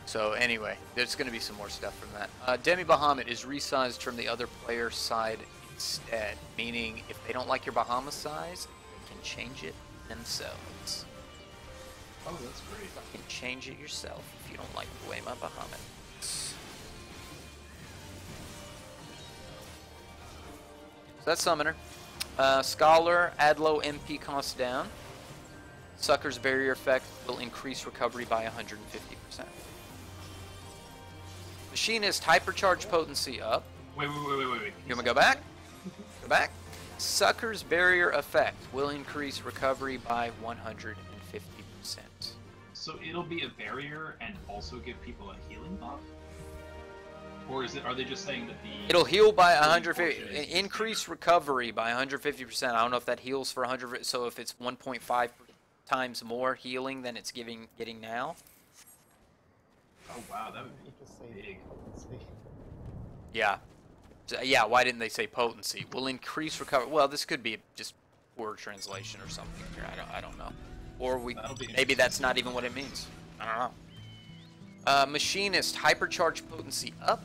So anyway, there's going to be some more stuff from that. Demi Bahamut is resized from the other player's side instead, meaning if they don't like your Bahamut size, they can change it themselves. Oh, that's great. You can change it yourself if you don't like the way my Bahamut looks. So that's Summoner. Scholar, add low MP cost down. Sucker's barrier effect will increase recovery by 150%. Machinist, hypercharge potency up. Wait. You want me to go back? Go back. Sucker's barrier effect will increase recovery by 150%. So it'll be a barrier and also give people a healing buff? Or are they just saying that the... It'll heal by 150, increase recovery by 150%. I don't know if that heals for 100, so if it's 1.5 times more healing than it's getting now. Oh wow, that would be big. Yeah. So, yeah, why didn't they say potency? Will increase recovery. Well, this could be just poor translation or something here. I don't know. Or maybe that's not even what it means. I don't know. Machinist, hypercharge potency up.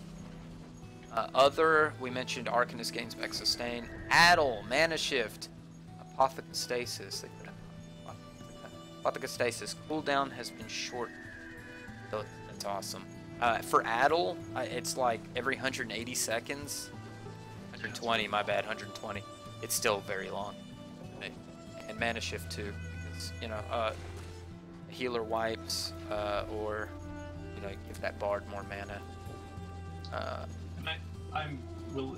Other, we mentioned Arcanist gains back sustain. Addle, mana shift. Apotheostasis. They put Apotheostasis. Cooldown has been short. That's awesome. For Addle, it's like every 180 seconds. 120, my bad, 120. It's still very long. And mana shift too, because healer wipes, or give that bard more mana. And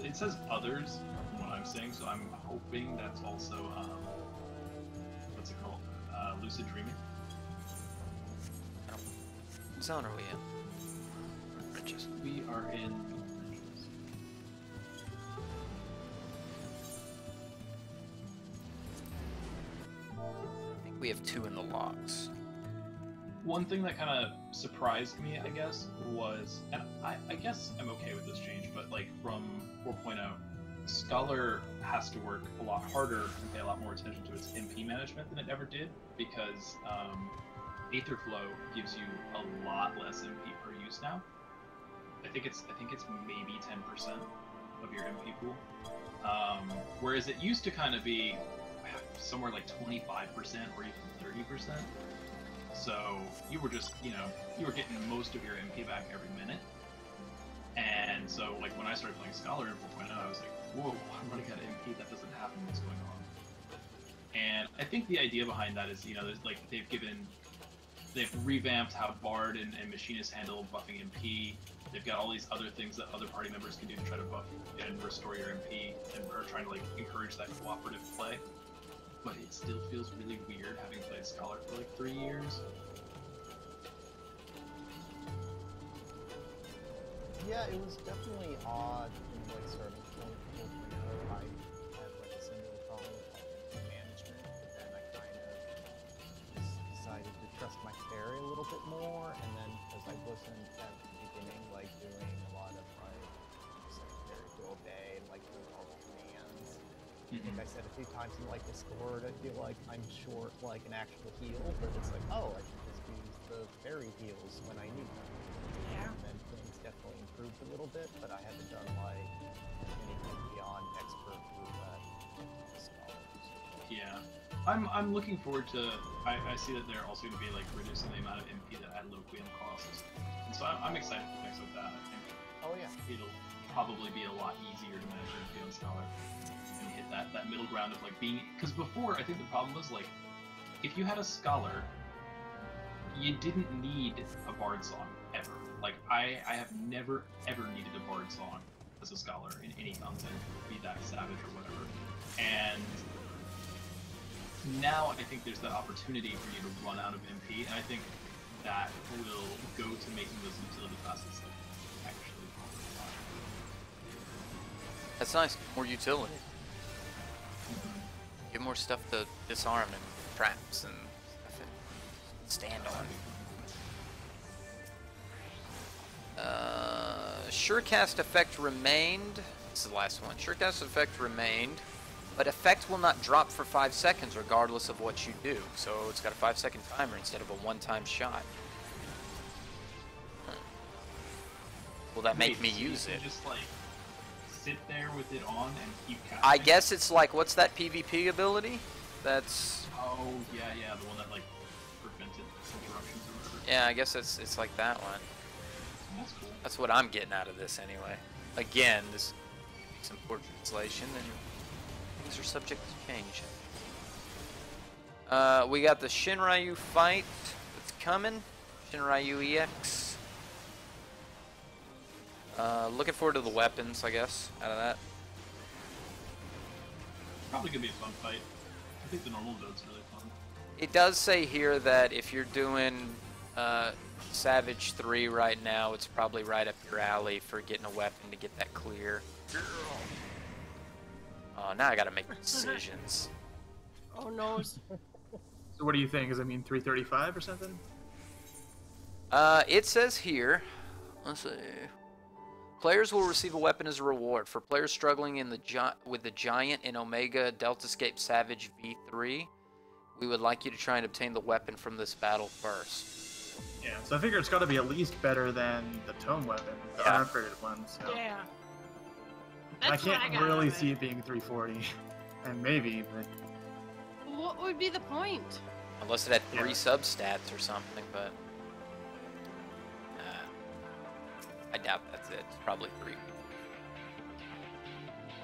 it says others from what I'm saying, so I'm hoping that's also what's it called? Lucid dreaming. What zone are we in? Riches. We are in. I think we have 2 in the logs. One thing that kind of surprised me, I guess, was, and I guess I'm okay with this change, but like from 4.0, Scholar has to work a lot harder and pay a lot more attention to its MP management than it ever did, because Aetherflow gives you a lot less MP per use now. I think it's maybe 10% of your MP pool, whereas it used to kind of be somewhere like 25% or even 30%. So you were just, you were getting most of your MP back every minute. And so, like, when I started playing Scholar in 4.0, I was like, whoa, I'm running out of MP, that doesn't happen, what's going on? And I think the idea behind that is, there's, like, they've revamped how Bard and Machinist handle buffing MP. They've got all these other things that other party members can do to try to buff and restore your MP, and are trying to, like, encourage that cooperative play. But it still feels really weird having played Scholar for like 3 years. Yeah, it was definitely odd in like starting point 4.0. I had like a similar problem with management, but then I kind of decided to trust my fairy a little bit more, and then because I wasn't at the beginning like doing a lot of like secondary to obey and like doing all the commands. I think I said a few times in like Discord, I feel like I'm short like an actual heal, but it's like, oh, I can just use the fairy heals when I need them. Yeah. And then things definitely improved a little bit, but I haven't done like anything beyond expert with scholars. Yeah. I'm looking forward to, I see that they're also going to be like reducing the amount of MP that Adloquium costs. And so I'm excited for things like that. I think it'll probably be a lot easier to manage MP on Scholar. Hit that middle ground of like being, because before I think the problem was like if you had a Scholar you didn't need a bard song ever. Like I have never ever needed a bard song as a scholar in any content, be that savage or whatever. And now I think there's that opportunity for you to run out of MP, and I think that will go to making those utility classes like actually fun. That's nice. More utility. Get more stuff to disarm and traps and stuff and stand on. Surecast effect remained. This is the last one. Surecast effect remained, but effect will not drop for 5 seconds regardless of what you do. So it's got a 5-second timer instead of a one-time shot. Will that make me use it? Just like sit there with it on and keep casting. I guess it's like, what's that PvP ability? That's... Oh, yeah, the one that like prevented interruptions or whatever. Yeah, I guess it's like that one. That's cool. That's what I'm getting out of this anyway. Again, this is some poor translation, and things are subject to change. We got the Shinryu fight that's coming. Shinryu EX. Looking forward to the weapons, I guess, out of that. Probably gonna be a fun fight. I think the normal build's really fun. It does say here that if you're doing Savage 3 right now, it's probably right up your alley for getting a weapon to get that clear. Oh, now I gotta make decisions. Oh no. So what do you think? Does it mean 335 or something? It says here, let's see. Players will receive a weapon as a reward. For players struggling in with the Giant in Omega Deltascape Savage V3, we would like you to try and obtain the weapon from this battle first. Yeah, so I figure it's got to be at least better than the tome weapon, the Yeah. unupgraded one. So. Yeah. I That's what can't got really out of see it. it being 340, and maybe, but What would be the point? Unless it had 3 Yeah. substats or something, but... I doubt that's it. It's probably 3.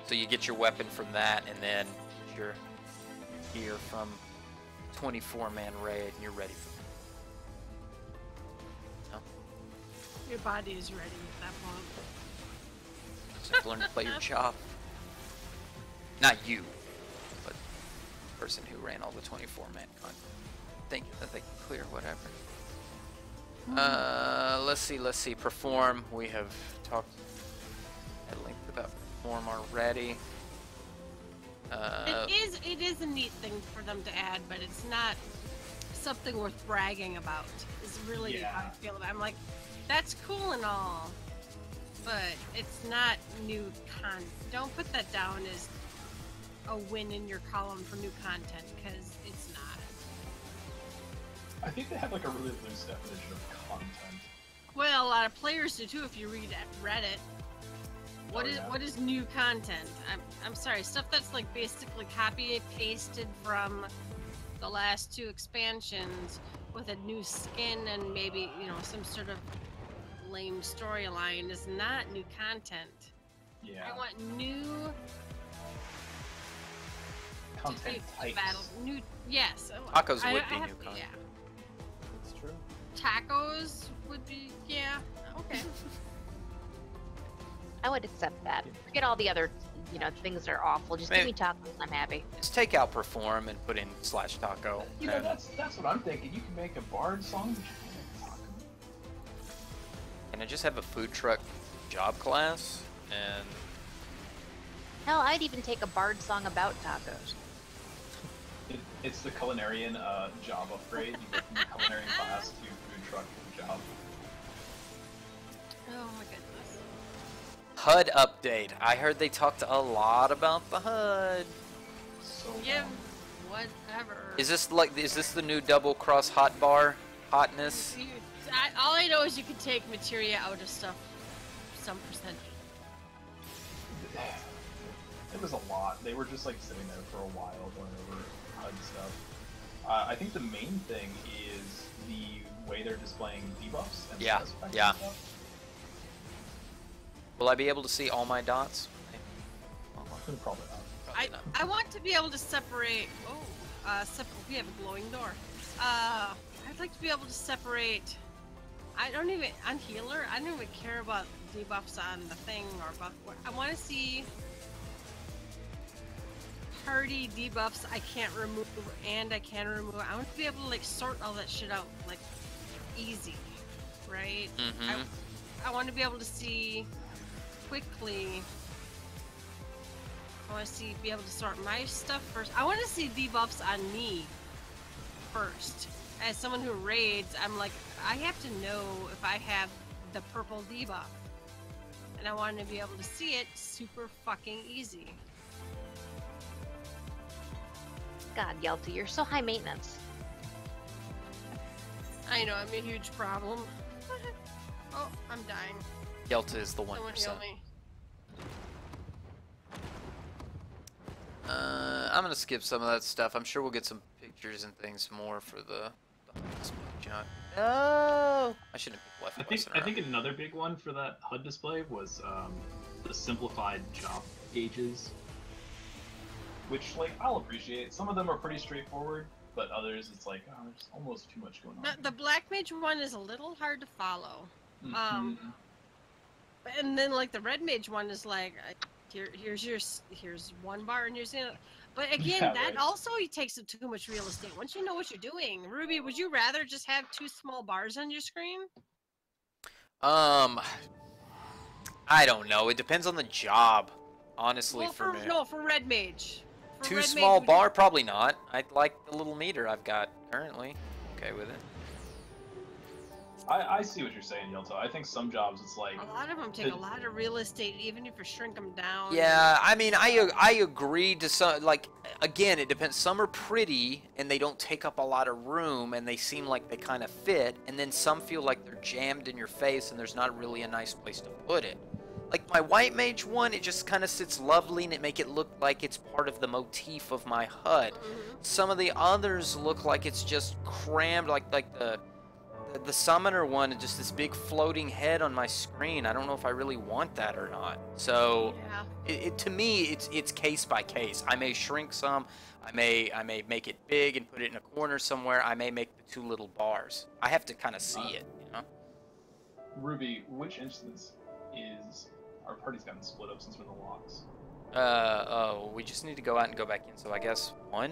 So you get your weapon from that, and then your gear from 24-man raid, and you're ready for it. Your body is ready at that point. So you have to learn to play your job. Not you, but the person who ran all the 24-man content. Thinking that they can clear whatever. Let's see. Perform. We have talked at length about Perform already. It is a neat thing for them to add, but it's not something worth bragging about. Is really how I feel about it. I'm like, that's cool and all, but it's not new content. Don't put that down as a win in your column for new content, because it's not. I think they have like a really loose definition of content. Well, a lot of players do too. If you read at Reddit, what is new content? I'm sorry, stuff that's like basically copy pasted from the last 2 expansions with a new skin and maybe some sort of lame storyline is not new content. Yeah. I want new Content types. New, yes. Tacos would be I have- new content. Yeah. That's true. Tacos would be, okay. I would accept that. Forget all the other, things that are awful. Just give me tacos and I'm happy. Just take out Perform and put in /taco. You know, and that's what I'm thinking. You can make a bard song, but you can't make a taco. Can I just have a food truck job class? And Hell, I'd even take a bard song about tacos. It's the culinarian job upgrade. You go from the culinary class to food truck job. Oh my goodness. HUD update. I heard they talked a lot about the HUD. So Yeah, whatever. Is this the new double cross hotbar hotness? All I know is you can take materia out of stuff some percentage. It was a lot. They were just like sitting there for a while going over HUD stuff. I think the main thing is the way they're displaying debuffs and status effects yeah. and stuff. Will I be able to see all my dots? Probably not. Probably not. I want to be able to separate. We have a glowing door. I I'd like to be able to separate. On healer, I don't even care about debuffs on the thing or buff. I want to see party debuffs I can't remove and I can remove. I want to be able to like sort all that shit out like easy, right? Mm-hmm. I want to be able to see quickly. I want to be able to sort my stuff first. I want to see debuffs on me first. As someone who raids, I'm like, I have to know if I have the purple debuff. And I want to be able to see it super fucking easy. God, Yelty, you're so high maintenance. I know, I'm a huge problem. Oh, I'm dying. Yelta is the 1%. Someone heal me. I'm gonna skip some of that stuff. I'm sure we'll get some pictures and things more for the display junk. No, I shouldn't have left. I think another big one for that HUD display was the simplified job gauges, which like I'll appreciate. Some of them are pretty straightforward, but others it's like there's almost too much going on. The Black Mage one is a little hard to follow. Mm-hmm. And then like the Red Mage one is like, here's one bar and here's the other. But again, Yeah, that right. also takes up too much real estate. Once you know what you're doing, Ruby, would you rather just have 2 small bars on your screen? I don't know. It depends on the job, honestly. Well, for me, for Red Mage. For too Red small Mage, bar, probably not. I like the little meter I've got currently. Okay with it. I see what you're saying, Yelta. I think some jobs it's like A lot of them take a lot of real estate, even if you shrink them down. Yeah, I mean, I agree to some. Like, again, it depends. Some are pretty and they don't take up a lot of room and they seem like they kind of fit, and then some feel like they're jammed in your face and there's not really a nice place to put it. Like my White Mage one, it just kind of sits lovely and it make it look like it's part of the motif of my HUD. Some of the others look like it's just crammed, like the Summoner one, just this big floating head on my screen. I don't know if I really want that or not. So, yeah. to me, it's case by case. I may shrink some. I may make it big and put it in a corner somewhere. I may make the 2 little bars. I have to kind of see it, you know. Ruby, which instance is our party's gotten split up since we're in the locks? Oh, we just need to go out and go back in. So I guess 1.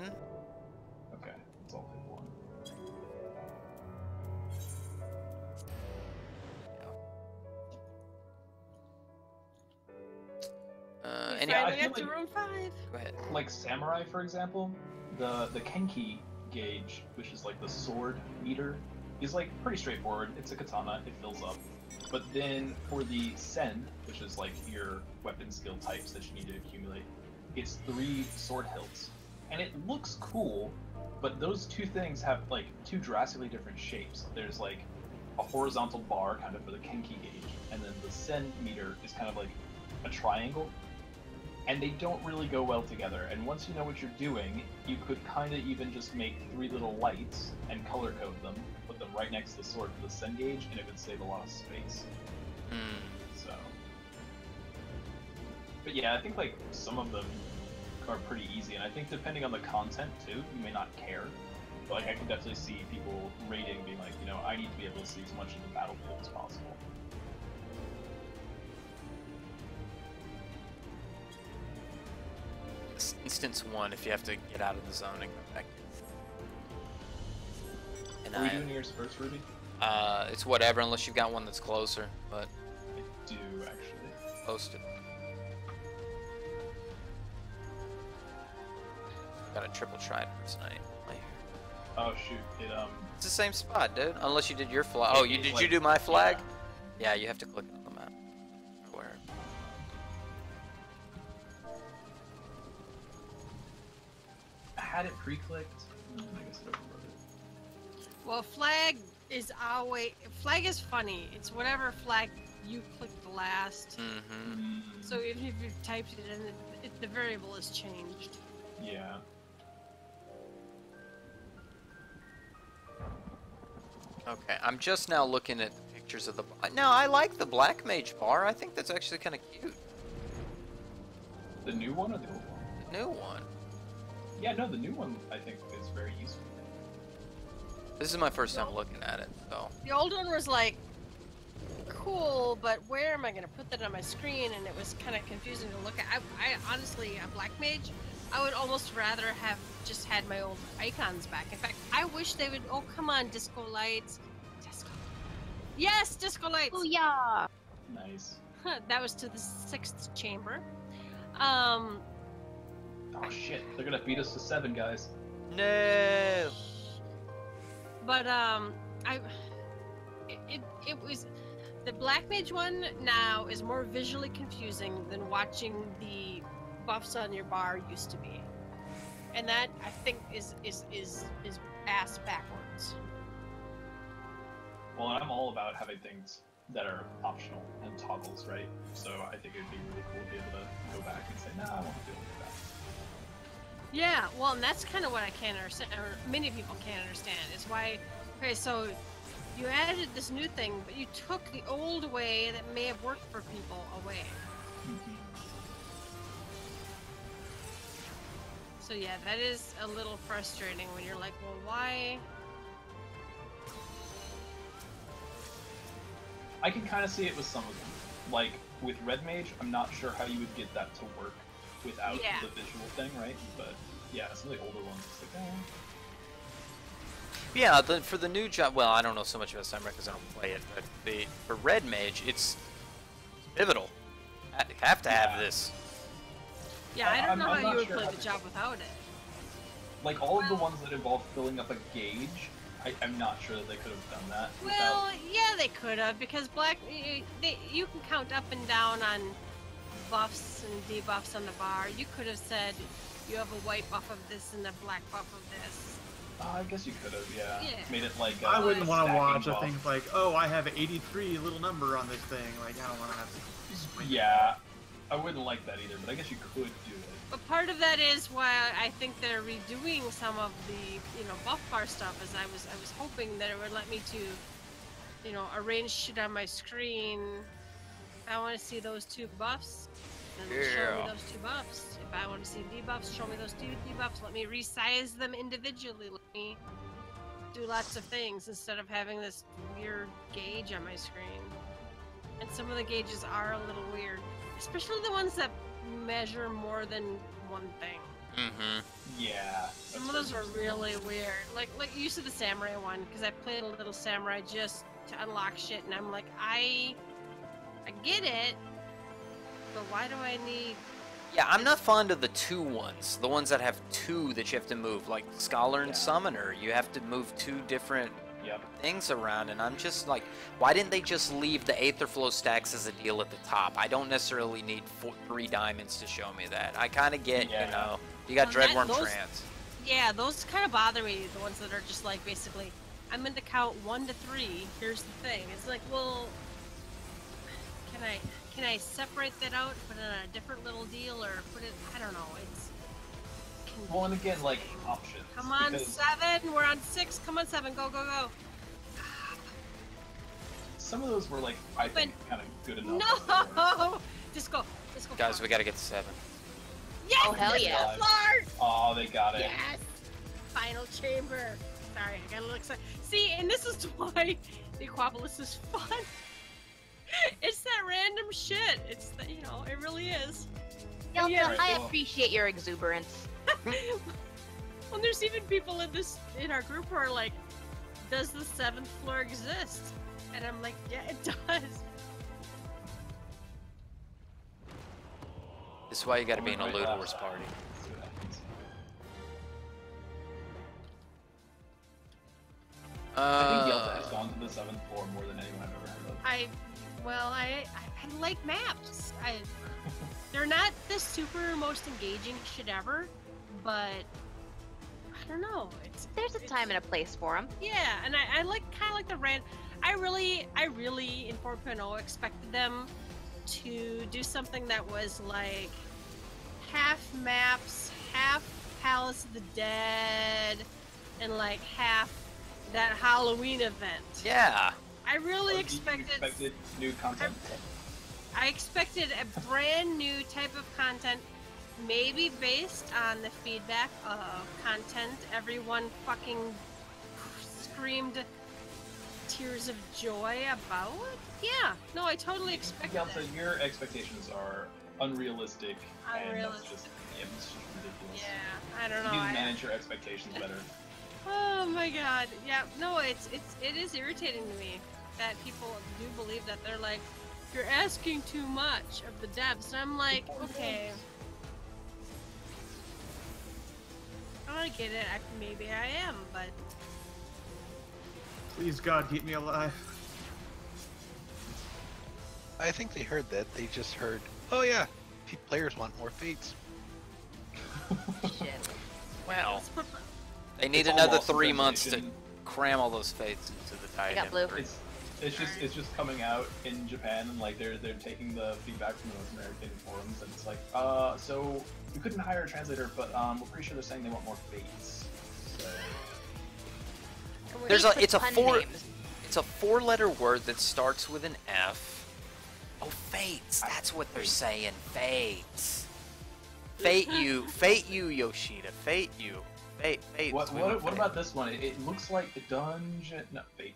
Okay, let's all pick 1. We I finally feel got to like- room 5. Go ahead. Like Samurai, for example, the Kenki gauge, which is like the sword meter, is like pretty straightforward. It's a katana, it fills up. But then for the Sen, which is like your weapon skill types that you need to accumulate, it's 3 sword hilts. And it looks cool, but those 2 things have like 2 drastically different shapes. There's like a horizontal bar kind of for the Kenki gauge, and then the Sen meter is kind of like a triangle. And they don't really go well together. And once you know what you're doing, you could kind of even just make 3 little lights and color code them, put them right next to the sword for the Sen gauge, and it would save a lot of space. So, but yeah, I think like some of them are pretty easy, and I think depending on the content too, you may not care. But like I can definitely see people rating being like, I need to be able to see as much of the battlefield as possible. Instance 1, if you have to get out of the zone and go back in. Are we doing yours first, Ruby? It's whatever, unless you've got one that's closer, but I do, actually. post it. Got a triple trident tonight. Oh shoot, It's the same spot, dude. Unless you did your flag. Oh, did you do my flag? Yeah, you have to click it on the map. Where? I had it pre-clicked. I guess I overwrote it. Well, flag is funny. It's whatever flag you clicked last. Mm-hmm. So even if you've typed it in, the variable is changed. Yeah. Okay, I'm just now looking at the pictures of the. No, I like the Black Mage bar. I think that's actually kind of cute. The new one or the old one? The new one. Yeah, no, the new one I think is very useful. This is my first time looking at it, so. The old one was like, cool, but where am I gonna put that on my screen? And it was kind of confusing to look at. I honestly, a Black Mage, I would almost rather have just had my old icons back. In fact, I wish they would. Oh, come on, disco lights. Disco. Yes, disco lights. Oh yeah. Nice. That was to the 6th chamber. Oh shit, they're gonna beat us to 7, guys. No. But it was the Black Mage one now is more visually confusing than watching the buffs on your bar used to be, and that I think is ass backwards. Well, I'm all about having things that are optional and toggles, right? So I think it'd be really cool to be able to go back and say, nah, I want to do it like that. Yeah, well, and that's kind of what I can't understand, or many people can't understand, is why. Okay, so you added this new thing, but you took the old way that may have worked for people away. So yeah, that is a little frustrating when you're like, well, why? I can kind of see it with some of them. Like, with Red Mage, I'm not sure how you would get that to work without the visual thing, right? But yeah, some of the older ones, it's like, Yeah, for the new job, well, I don't know so much about Sunbreak because I don't play it, but for Red Mage, it's pivotal. You have to have this. Yeah, I don't know I'm how you would sure play how the to- job without it. Like, all of the ones that involve filling up a gauge, I'm not sure that they could have done that. Well, yeah, they could have, because you can count up and down on buffs and debuffs on the bar. You could have said you have a white buff of this and a black buff of this. I guess you could have, yeah. Yeah. Made it like I wouldn't want to stacking watch a buff. thing like, oh, I have 83 little number on this thing. Like, I don't want to have to. Yeah, I wouldn't like that either, but I guess you could do it. But part of that is why I think they're redoing some of the, buff bar stuff. As I was hoping that it would let me to, arrange shit on my screen. If I want to see those 2 buffs, then show me those 2 buffs. If I want to see debuffs, show me those 2 debuffs. Let me resize them individually. Let me do lots of things instead of having this weird gauge on my screen. And some of the gauges are a little weird, especially the ones that measure more than one thing. Mm-hmm. Yeah. Some of those are really weird. Like you said, the samurai one, because I played a little samurai just to unlock shit, and I'm like, I get it, but why do I need? Yeah, I'm not fond of the 2 ones. The ones that have 2 that you have to move, like Scholar and Summoner. You have to move 2 different things around, and I'm just like, why didn't they just leave the Aetherflow stacks as a deal at the top? I don't necessarily need 3 diamonds to show me that. I kind of get, you got Dreadworm Trance. Yeah, those kind of bother me, the ones that are just like, basically, I'm going to count 1 to 3, here's the thing. It's like, well, can I separate that out, put it on a different little deal, or put it, I don't know, it's... Well, and again, like, options. Come on, 7, we're on 6, come on 7, go, go, go. Some of those were, like, I think, kind of good enough. No! Disco. Guys, we gotta get to 7. Yes! Oh, hell yeah. Oh, they got it. Yes! Final chamber. Sorry, I got a little excited. See, and this is why the Aquapolis is fun. It's that random shit. It's, it really is. Delta, Yeah. I appreciate your exuberance. Well, there's even people in our group who are like, does the 7th floor exist? And I'm like, yeah, it does. This is why you gotta be in a Loot Wars party. See what happens. I think Delta has gone to the 7th floor more than anyone I've ever heard of. I like maps. They're not the super most engaging shit ever, but I don't know. There's a time and a place for them. Yeah, and I like kind of like the I really in 4.0 expected them to do something that was like half maps, half Palace of the Dead, and like half that Halloween event. Yeah. I really You expected new content. I expected a brand new type of content, maybe based on the feedback of content everyone fucking screamed tears of joy about. Yeah, no, I totally expected Yeah, that. so your expectations are unrealistic, and that's Unrealistic. just, yeah, it's just ridiculous. Yeah, I don't know. You need I- to manage your expectations better. Oh my god. Yeah, no, it is irritating to me that people do believe that they're like, you're asking too much of the devs. And I'm like, okay. I get it. Maybe I am, but Please God, keep me alive. I think they heard that. They just heard, oh yeah, players want more fates. Shit. Well, let's put- they need It's all another lost in 3 months to translation. cram all those fates into the I tie-in. got blue. It's just coming out in Japan, and like they're taking the feedback from the North American forums, and it's like, so you couldn't hire a translator, but we're pretty sure they're saying they want more fates. So And we There's need a, to it's a put pun four, names. it's a 4-letter word that starts with an F. Oh, fates. That's what they're saying. Fates. Fate you, Yoshida. Fate you. Fate. what about this one? It looks like a dungeon. No, fate.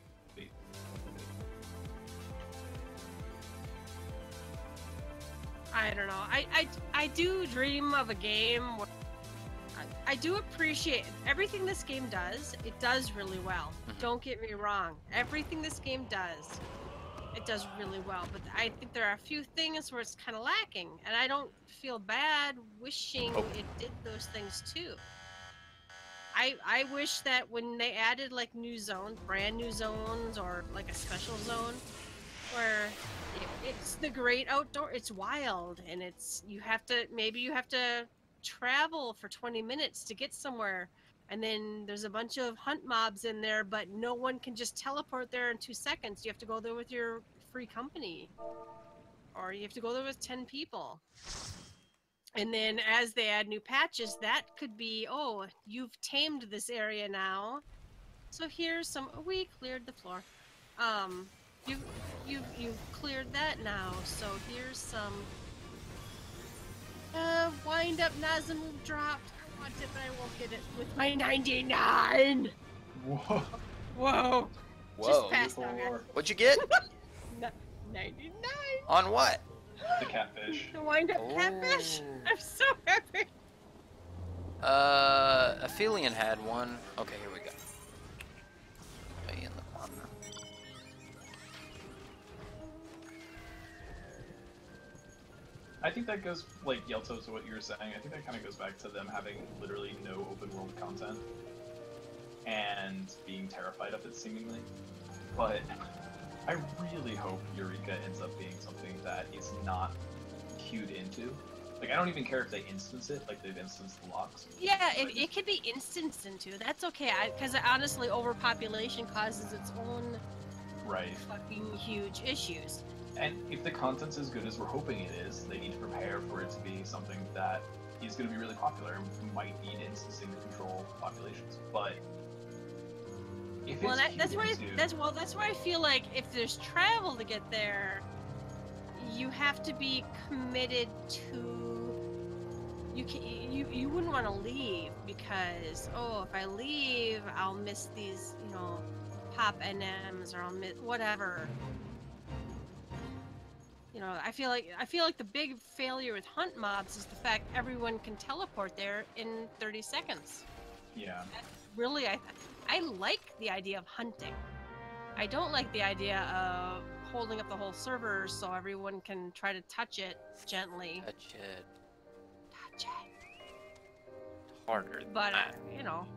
I don't know. I do dream of a game where I do appreciate everything this game does. It does really well. Don't get me wrong. Everything this game does, it does really well. But I think there are a few things where it's kind of lacking, and I don't feel bad wishing it did those things too. I wish that when they added like new zones, brand new zones, or like a special zone, where it's the great outdoor, it's wild, and it's you have to travel for 20 minutes to get somewhere, and then there's a bunch of hunt mobs in there, but no one can just teleport there in 2 seconds. You have to go there with your free company, or you have to go there with 10 people. And then as they add new patches, that could be, oh, you've tamed this area now, so here's some, oh, we cleared the floor. You've cleared that now, so here's some wind up Nazim dropped. I want it, but I won't get it with my 99. Whoa. Whoa. Whoa. Just passed out, guys. What'd you get? 99. On what? The catfish. The wind up catfish. I'm so happy. Aphelion had one. Okay, here we go. Way in the corner. I think that goes, like, Yelto, to what you were saying. I think that kind of goes back to them having literally no open world content and being terrified of it, seemingly. But I really hope Eureka ends up being something that is not queued into. Like, I don't even care if they instance it, like they've instanced the locks. Yeah, it could be instanced into. That's okay, because honestly, overpopulation causes its own Right. fucking huge issues. And if the content's as good as we're hoping it is, they need to prepare for it to be something that is going to be really popular and might need instancing to control populations. But if Well, it's that's why queued that's why I feel like if there's travel to get there, you have to be committed to. You wouldn't want to leave because if I leave, I'll miss these pop NMs, or I'll miss whatever. I feel like the big failure with hunt mobs is the fact everyone can teleport there in 30 seconds. Yeah. Really, I like the idea of hunting. I don't like the idea of holding up the whole server so everyone can try to touch it gently. Touch it. Touch it. Harder than But that.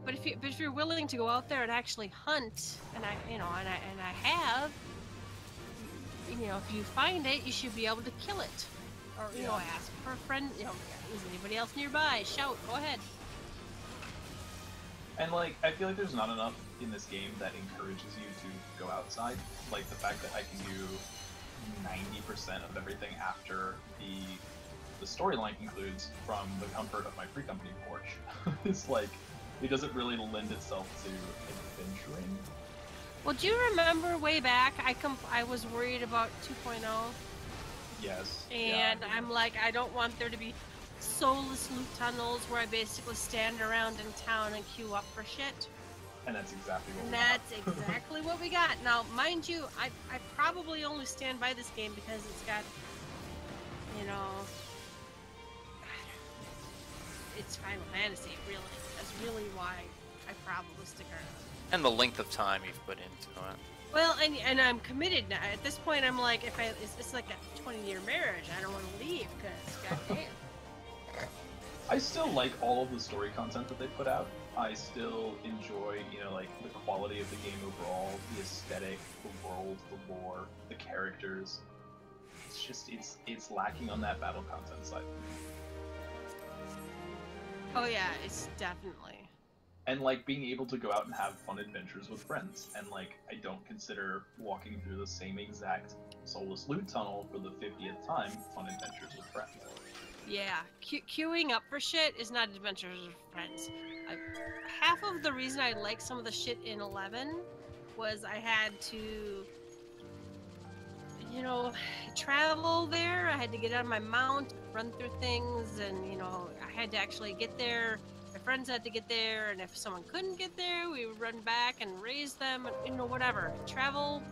but if you're willing to go out there and actually hunt, and I have, if you find it, you should be able to kill it, or ask for a friend. Is anybody else nearby? Shout. Go ahead. And like, I feel like there's not enough in this game that encourages you to go outside. Like the fact that I can do 90% of everything after the storyline concludes from the comfort of my free company porch. It's like, it doesn't really lend itself to adventuring. Well, do you remember way back? I was worried about 2.0. Yes. And yeah. I'm like, I don't want there to be soulless loot tunnels where I basically stand around in town and queue up for shit. And that's exactly what And we that's got. exactly what we got. Now, mind you, I probably only stand by this game because it's got, you know, it's Final Fantasy, really. That's really why I probably stick around. And the length of time you've put into it. Well, and I'm committed now. At this point, I'm like, it's like a 20-year marriage. I don't want to leave because, goddamn. I still like all of the story content that they put out. I still enjoy, you know, like the quality of the game overall, the aesthetic, the world, the lore, the characters. It's just, it's lacking on that battle content side. Oh yeah, it's definitely. And like being able to go out and have fun adventures with friends. And like, I don't consider walking through the same exact soulless loot tunnel for the 50th time fun adventures with friends. Yeah, queuing up for shit is not adventures with friends. Half of the reason I like some of the shit in 11 was I had to, you know, travel there. I had to get on my mount, run through things, and, you know, I had to actually get there. My friends had to get there, and if someone couldn't get there, we would run back and raise them, and, you know, whatever. Travel,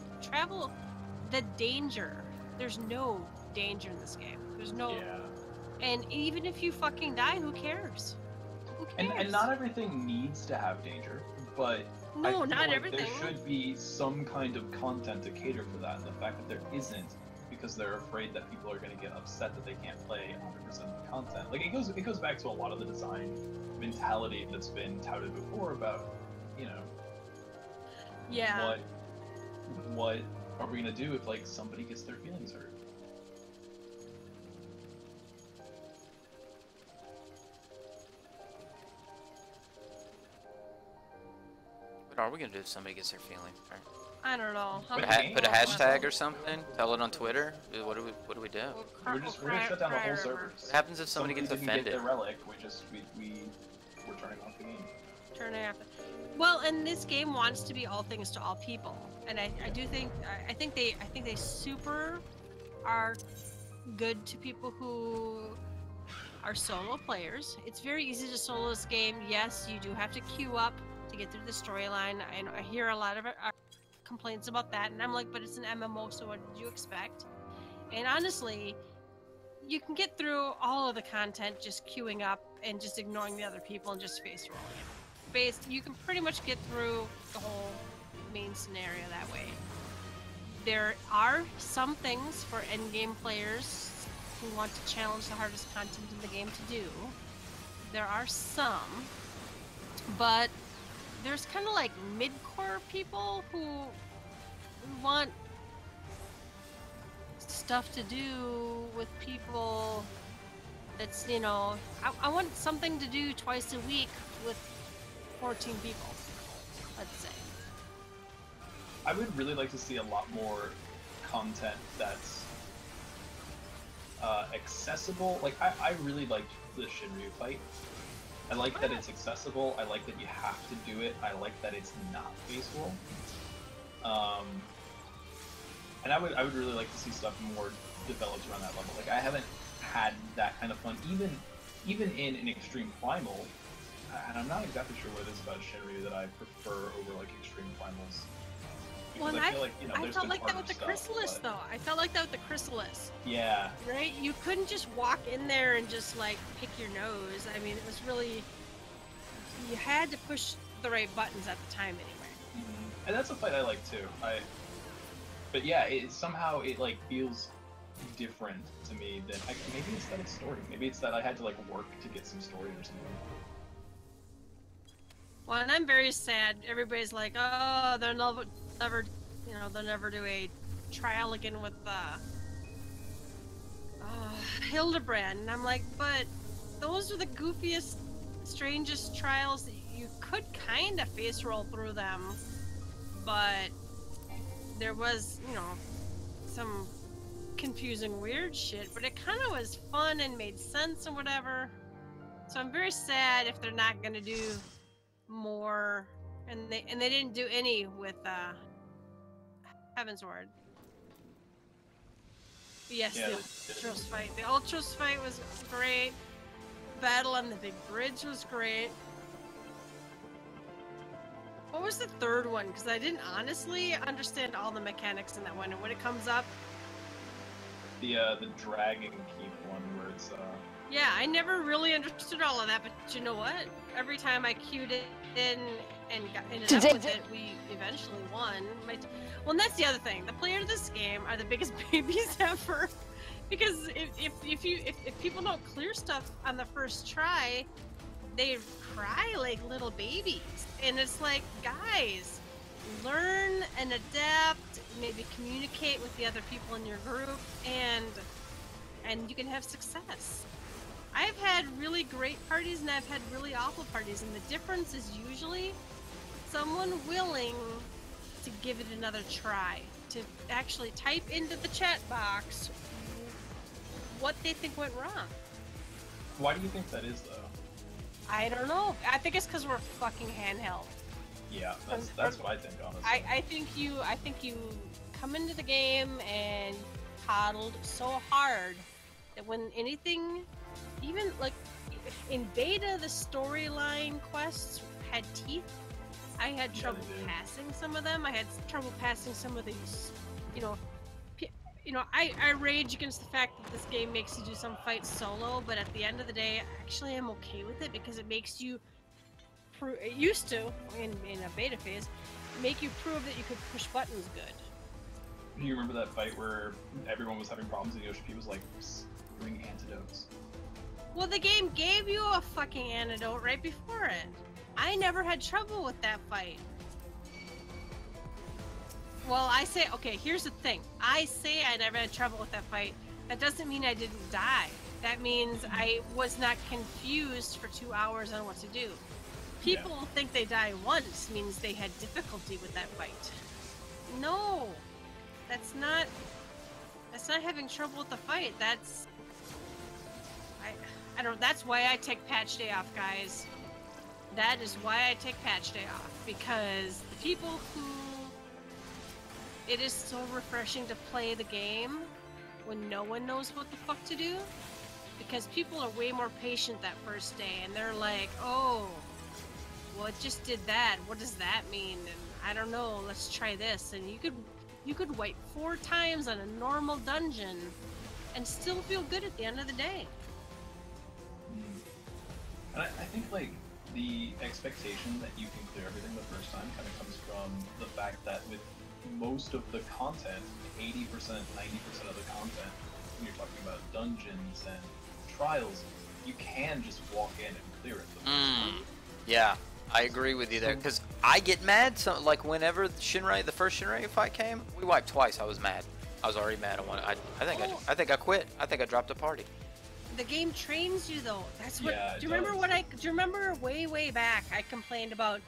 the danger. There's no danger in this game. There's no... Yeah. And even if you fucking die, who cares? Who cares? And not everything needs to have danger, but I no, feel not like everything. there should be some kind of content to cater for that, and the fact that there isn't, because they're afraid that people are going to get upset that they can't play 100% of the content. Like, it goes back to a lot of the design mentality that's been touted before about, you know, Yeah. what are we going to do if, like, somebody gets their feelings hurt? What are we gonna do if somebody gets their feelings hurt? I don't know. Put a hashtag or something? Tell it on Twitter? What do we do? We're gonna shut down the whole servers. What happens if somebody gets didn't offended? Get their relic. We're turning off the game. Turning off. Well, and this game wants to be all things to all people, and I do think I think they super are good to people who are solo players. It's very easy to solo this game. Yes, you do have to queue up to get through the storyline, and I hear a lot of complaints about that, and I'm like, but it's an MMO, so what did you expect? And honestly, you can get through all of the content just queuing up and just ignoring the other people and just face rolling it. You can pretty much get through the whole main scenario that way. There are some things for endgame players who want to challenge the hardest content in the game to do. There are some, but there's kind of like mid-core people who want stuff to do with people that's, you know, I want something to do twice a week with 14 people, let's say. I would really like to see a lot more content that's accessible. Like, I really liked the Shinryu fight. I like that it's accessible. I like that you have to do it. I like that it's not faceful. And I would really like to see stuff more developed around that level. Like, I haven't had that kind of fun, even in an Extreme Primal, and I'm not exactly sure what it is about Shinryu that I prefer over like Extreme Primals. Because Well, I feel like, you know, I felt like that with the Chrysalis, though. I felt like that with the Chrysalis. Yeah. Right? You couldn't just walk in there and just, like, pick your nose. I mean, it was really... You had to push the right buttons at the time, anyway. Mm-hmm. And that's a fight I like, too. But yeah, somehow it, like, feels different to me than... maybe it's that it's story. Maybe it's that I had to, like, work to get some story or something. Well, and I'm very sad. Everybody's like, oh, they'll never, you know, they'll never do a trial again with Hildebrand. And I'm like, but those are the goofiest, strangest trials. You could kind of face roll through them, but there was, you know, some confusing weird shit, but it kind of was fun and made sense and whatever. So I'm very sad if they're not gonna do more, and they didn't do any with Heavensward. Yes, Yeah, the Ultros fight. The Ultros fight was great. Battle on the big bridge was great. What What was the third one? Because I didn't honestly understand all the mechanics in that one. And when it comes up, The dragon keep one where it's yeah, I never really understood all of that. But you know what? Every time I queued it in and ended up with it, we eventually won. Well, and that's the other thing. The players of this game are the biggest babies ever. Because if people don't clear stuff on the first try, they cry like little babies. And it's like, guys, learn and adapt, maybe communicate with the other people in your group, and you can have success. I've had really great parties and I've had really awful parties, and the difference is usually someone willing to give it another try, to actually type into the chat box what they think went wrong. Why do you think that is, though? I don't know. I think it's because we're fucking handheld. Yeah, that's what I think, honestly. I think you come into the game and coddled so hard that when anything, even like in beta, the storyline quests had teeth. I had trouble passing some of them. I had trouble passing some of these, I rage against the fact that this game makes you do some fights solo, but at the end of the day, actually I'm okay with it because it makes you, it used to, in a beta phase, make you prove that you could push buttons good. Do you remember that fight where everyone was having problems and Yoshi was like, bring antidotes? Well, the game gave you a fucking antidote right before it. I never had trouble with that fight. Well, I say, okay, here's the thing. I say I never had trouble with that fight. That doesn't mean I didn't die. That means I was not confused for 2 hours on what to do. People think they die once means they had difficulty with that fight. No, that's not having trouble with the fight. I don't, that's why I take patch day off, guys. That is why I take patch day off, because the people who, it is so refreshing to play the game when no one knows what the fuck to do, because people are way more patient that first day, and they're like, oh, well, it just did that. What does that mean? And I don't know. Let's try this. And you could wipe 4 times on a normal dungeon and still feel good at the end of the day. And I think like the expectation that you can clear everything the first time kind of comes from the fact that with most of the content, 80%, 90% of the content, when you're talking about dungeons and trials, you can just walk in and clear it the first time. Yeah, I agree with you there, because I get mad. So, like whenever the first Shinrei fight came, we wiped twice. I was mad. I was already mad. I think I quit. I think I dropped a party. The game trains you though. That's what. Yeah, do you remember way back? I complained about.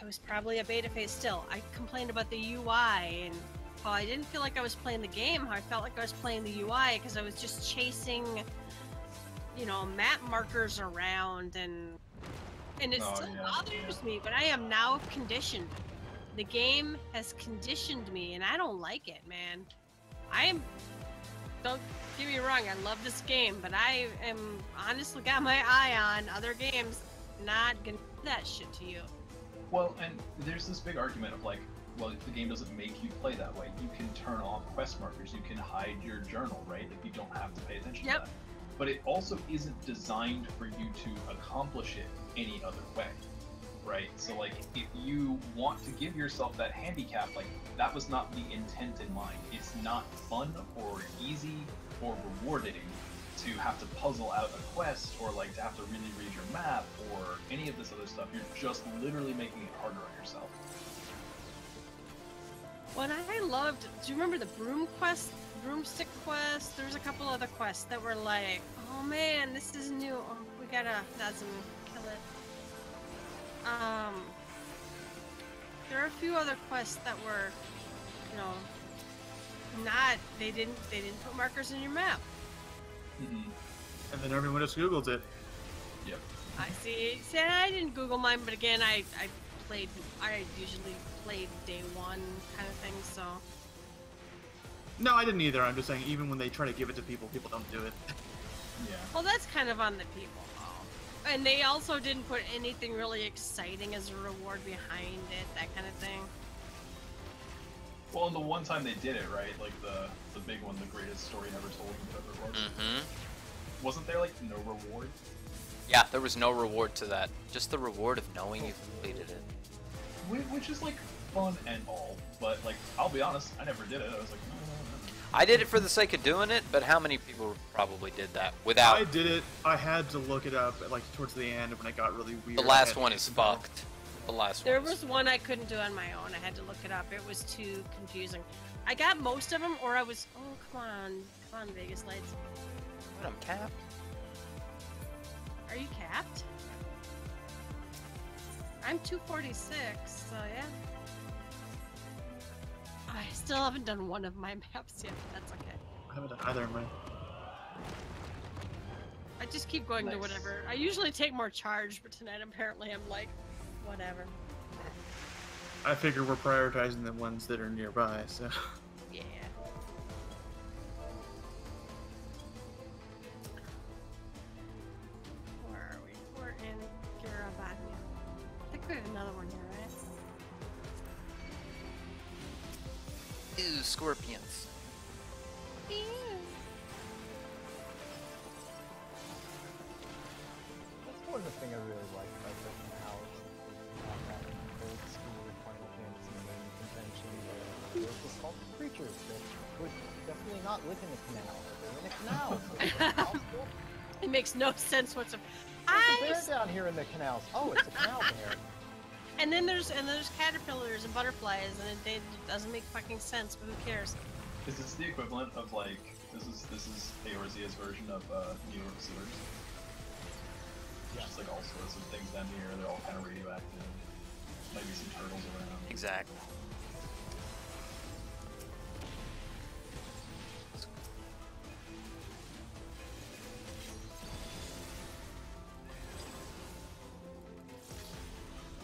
It was probably a beta phase still. I complained about the UI, and while I didn't feel like I was playing the game, I felt like I was playing the UI because I was just chasing, map markers around, and it still bothers me. But I am now conditioned. The game has conditioned me, and I don't like it, man. Don't get me wrong, I love this game, but I am honestly got my eye on other games. Not gonna do that shit to you. Well, and there's this big argument of like, well, if the game doesn't make you play that way, you can turn off quest markers, you can hide your journal, right? Like you don't have to pay attention to that. But it also isn't designed for you to accomplish it any other way, right? So like, if you want to give yourself that handicap, like that was not the intent in mind. It's not fun or easy or rewarding to have to puzzle out a quest or like to have to really read your map or any of this other stuff. You're just literally making it harder on yourself. What I loved, do you remember the broomstick quest? There's a couple other quests that were like, oh man, this is new. Oh, we gotta kill it. There are a few other quests that were, they didn't put markers in your map. And then everyone just Googled it. Yep. I see. See, I didn't Google mine, but again, I usually played day one kind of thing, so. No, I didn't either. I'm just saying, even when they try to give it to people, people don't do it. Yeah. Well, that's kind of on the people, though. And they also didn't put anything really exciting as a reward behind it, that kind of thing. Well, and the one time they did it, right? Like the big one, the greatest story never told, whatever it was. Mm-hmm. Wasn't there like no reward? Yeah, there was no reward to that. Just the reward of knowing you completed it. Which is like fun and all, but like I'll be honest, I never did it. I was like, no. I did it for the sake of doing it, but how many people probably did that without? I did it. I had to look it up like towards the end when it got really weird. The last one is fucked. The last one. There was one I couldn't do on my own. I had to look it up. It was too confusing. I got most of them, or I was. Oh, come on, Vegas Lights. What, I'm capped. Are you capped? I'm 246, so yeah. I still haven't done one of my maps yet, but that's okay. I haven't done either of mine. I just keep going to whatever. I usually take more charge, but tonight apparently I'm like, whatever. I figure we're prioritizing the ones that are nearby, so. Yeah. Where are we? We're in Garabania. I think we have another one here, right? Ew, scorpions. Ew. That's one of the things I really like about the canals. That old school Final Fantasy naming convention where there's this called creatures that would definitely not live in a canal. They're in a canal. So It makes no sense whatsoever. there's a bear down here in the canals. Oh, it's a canal bear. And then there's caterpillars and butterflies, and it doesn't make fucking sense. But who cares? Is this the equivalent of like this is Eorzea's version of New York sewers? There's just like all sorts of things down here. They're all kind of radioactive. Maybe some turtles around. Exactly.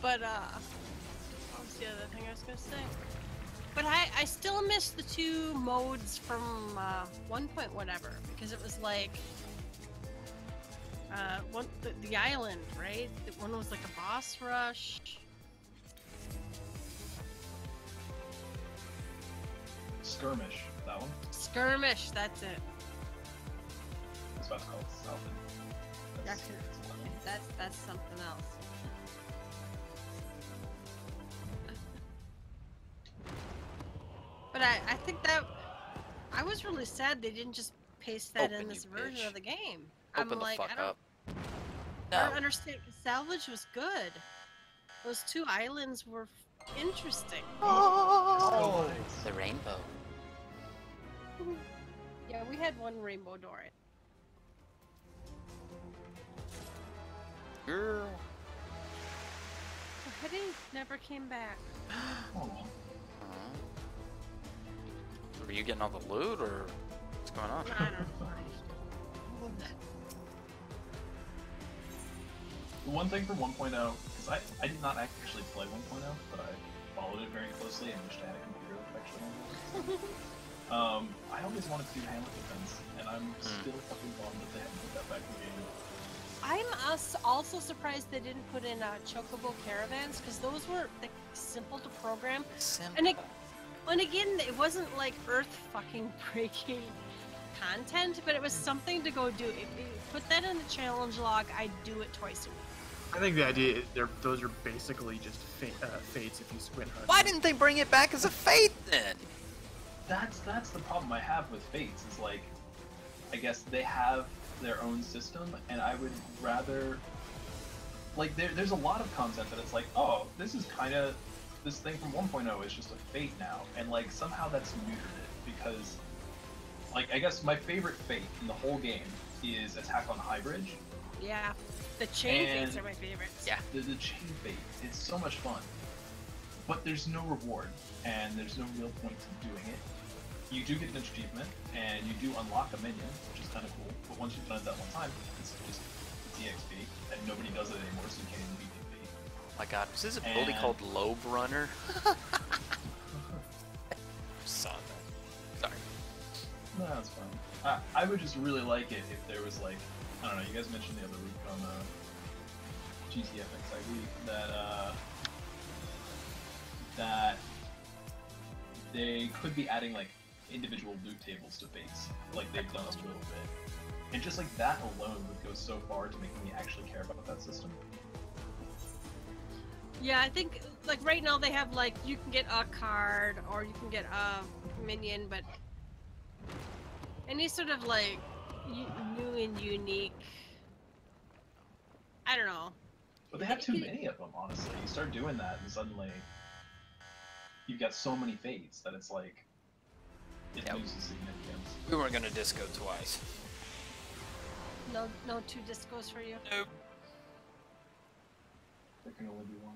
But what was the other thing I was gonna say? But I still miss the two modes from 1 point whatever, because it was like the island, right? One was like a boss rush. Skirmish, that one. Skirmish, that's it. That's what it's called. Something. That's something else. But I think that I was really sad they didn't just paste that in Open, this you version bitch. of the game. Open I'm the like, fuck I don't, up. I No. don't understand. Salvage was good. Those two islands were interesting. Oh, The rainbow. Yeah, we had one rainbow door. Girl. The hoodie never came back. Oh. Were you getting all the loot, or what's going on? I don't know. The one thing from 1.0, because I did not actually play 1.0, but I followed it very closely and wished I had a computer that actually wanted it. I always wanted to do hamlet defense, and I'm still fucking bummed that they haven't put that back in the game. I'm also surprised they didn't put in chocobo caravans, because those were like, simple to program. And again, it wasn't like earth fucking breaking content, but it was something to go do. If you put that in the challenge log, I'd do it twice a week. I think the idea is those are basically just fates if you win hunting. Why didn't they bring it back as a fate then? That's the problem I have with Fates, is like, I guess they have their own system, and I would rather, like, there's a lot of content that it's like, oh, this is kind of, this thing from 1.0 is just a fate now, and like, somehow that's neutered it, because, like, I guess my favorite fate in the whole game is Attack on High Bridge. Yeah, the chain And- fates are my favorites. Yeah. The chain fate, it's so much fun. But there's no reward, and there's no real point to doing it. You do get an achievement, and you do unlock a minion, which is kind of cool, but once you've done it that one time, it's just EXP, and nobody does it anymore, so you can't even beat Oh my god, was this ability And- called Lobe Runner? Saw that. Sorry. No, that's fine. I would just really like it if there was like, I don't know, you guys mentioned the other week on GCFXIV that they could be adding like individual loot tables to base, like they've done a little bit, and just like that alone would go so far to make me actually care about that system. Yeah, I think like right now they have like you can get a card or you can get a minion, but any sort of like new and unique, I don't know. But they have too many of them, honestly. You start doing that and suddenly you've got so many fates that it's like it loses significance. We weren't gonna disco twice. No two discos for you? Nope. There can only be one.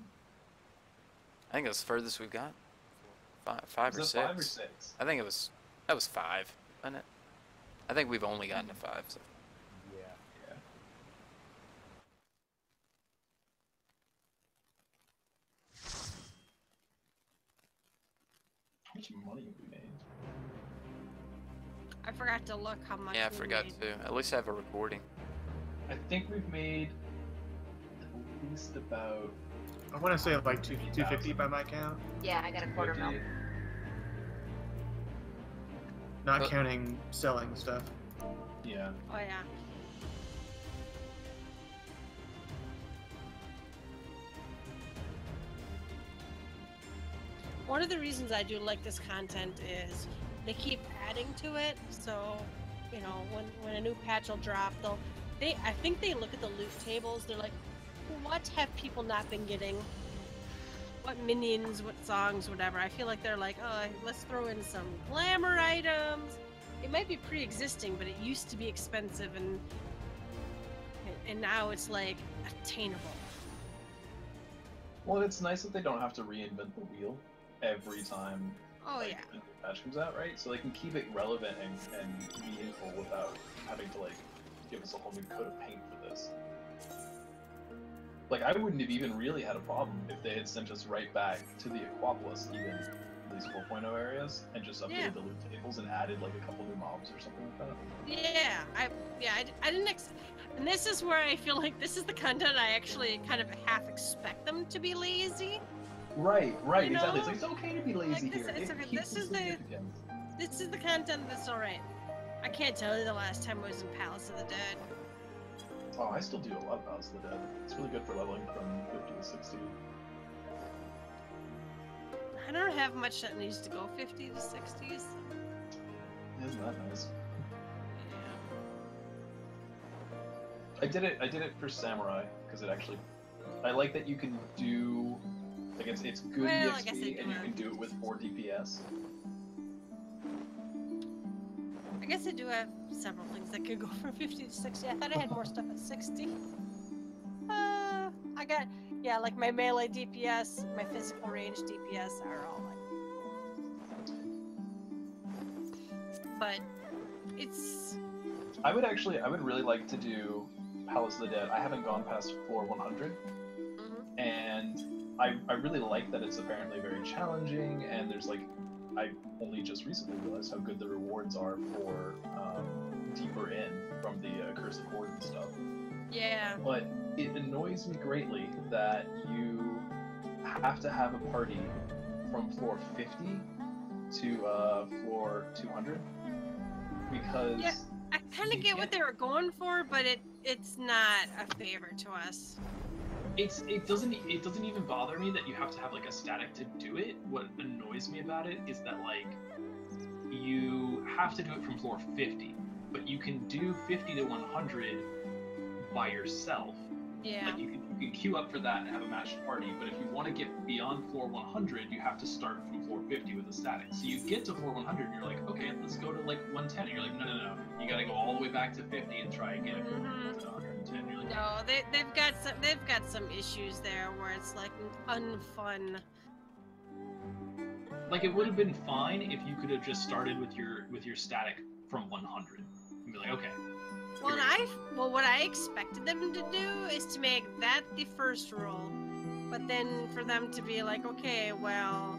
I think that's the furthest we've got. Five or Is six. that 5 or 6? I think that was 5, wasn't it? I think we've only gotten to 5. So. Yeah. Yeah. How much money have we made? I forgot to look how much. Yeah, I we forgot made. to. At least have a recording. I think we've made at least about. I want to say like 250 by my count, Yeah, I got a quarter mil. 250. not counting selling stuff. Yeah. Oh yeah. One of the reasons I do like this content is they keep adding to it. So, you know, when a new patch will drop, I think they look at the loot tables. They're like, what have people not been getting? What minions, what songs, whatever. I feel like they're like, oh, let's throw in some glamour items. It might be pre-existing, but it used to be expensive, and now it's like attainable. Well, it's nice that they don't have to reinvent the wheel every time. Oh like, yeah. a new patch comes out, right? So they can keep it relevant and meaningful without having to like give us a whole new coat of paint for this. Like, I wouldn't have even really had a problem if they had sent us right back to the Aquapolis, even these 4.0 areas, and just updated the loot tables and added like a couple new mobs or something like that. Yeah, I didn't and this is where I feel like this is the content I actually kind of half expect them to be lazy. Right, You know? exactly. It's like, it's okay to be lazy Like, here. it's It okay. keeps This is the the- significance. This is the content that's alright. I can't tell you the last time I was in Palace of the Dead. Oh, I still do a lot of Palace of the Dead. It's really good for leveling from 50 to 60. I don't have much that needs to go 50 to 60s. Isn't that nice? Yeah. I did it for Samurai because it actually. I like that you can do. Like it's good Well, I guess I EXP do and you have- can do it with 4 DPS. I guess I do have several things that could go from 50 to 60. I thought I had more stuff at 60. I got, yeah, like my melee DPS, my physical range DPS are all like. But it's. I would really like to do Palace of the Dead. I haven't gone past floor 100, and I really like that it's apparently very challenging, and there's like, I only just recently realized how good the rewards are for deeper in from the Cursed Horde and stuff. Yeah. But it annoys me greatly that you have to have a party from floor 50 to floor 200 because Yeah, I kind you of get what can't- they were going for, but it's not a favor to us. it doesn't even bother me that you have to have like a static to do it. What annoys me about it is that like you have to do it from floor 50, but you can do 50 to 100 by yourself. Yeah. Like you can queue up for that and have a matched party, but if you want to get beyond floor 100, you have to start from floor 50 with a static. So you get to floor 100 and you're like, okay, let's go to like 110. And you're like, no, you gotta go all the way back to 50 and try again to 110. You're like, No, they've got some issues there where it's like unfun. like it would have been fine if you could have just started with your static from 100 and be like, okay. Well, what I expected them to do is to make that the first rule, but then for them to be like, okay, well,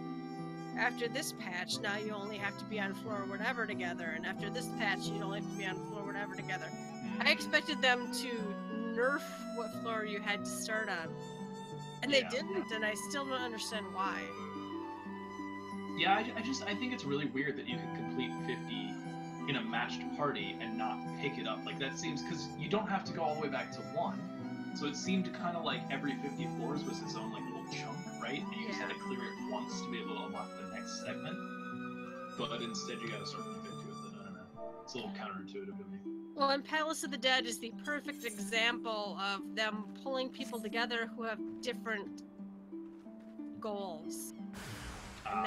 after this patch, now you only have to be on floor whatever together, and after this patch, you only have to be on floor whatever together. I expected them to nerf what floor you had to start on. And they Yeah. didn't, and I still don't understand why. Yeah, I think it's really weird that you could complete 50 in a matched party and not pick it up. Like, that seems, because you don't have to go all the way back to 1. So it seemed kind of like every 50 floors was its own, like, little chunk, right? And you just had to clear it once to be able to unlock the next segment. But instead you gotta start from 50 with it, I don't know. It's a little counterintuitive to me. Well, and Palace of the Dead is the perfect example of them pulling people together who have different goals. And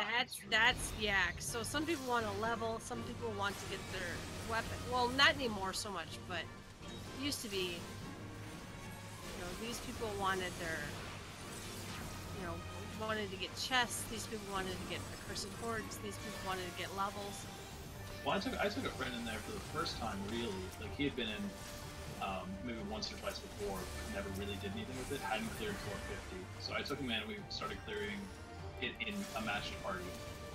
that's yeah. So some people want to level, some people want to get their weapon. Well, not anymore so much, but it used to be. You know, these people wanted their, you know, wanted to get chests. These people wanted to get accursed hordes. These people wanted to get levels. Well, I took a friend in there for the first time, really. Like, he had been in maybe once or twice before, never really did anything with it, hadn't cleared floor 50. So I took him in and we started clearing it in a matched party.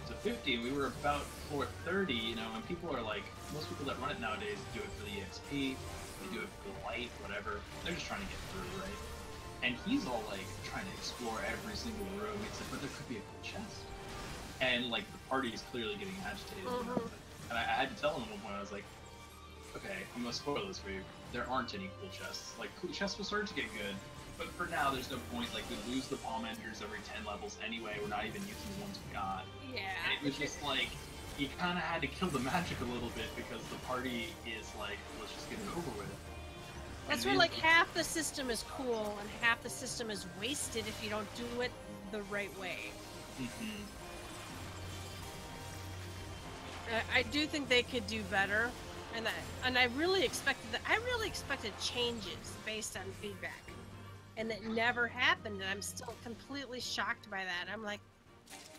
So 50, and we were about floor 30, you know, and people are like, most people that run it nowadays do it for the EXP, they do it for the light, whatever. They're just trying to get through, right? And he's all like trying to explore every single room. He's like, but there could be a cool chest. And like the party is clearly getting agitated. And I had to tell him at one point, I was like, okay, I'm gonna spoil this for you. There aren't any cool chests. Like, cool chests will start to get good, but for now, there's no point. Like, we lose the palm enders every 10 levels anyway. We're not even using the ones we got. Yeah. And it was just like, you kind of had to kill the magic a little bit because the party is like, let's just get it over with. That's where like half the system is cool and half the system is wasted if you don't do it the right way. I do think they could do better, and I really expected that. I really expected changes based on feedback, and it never happened. And I'm still completely shocked by that. I'm like,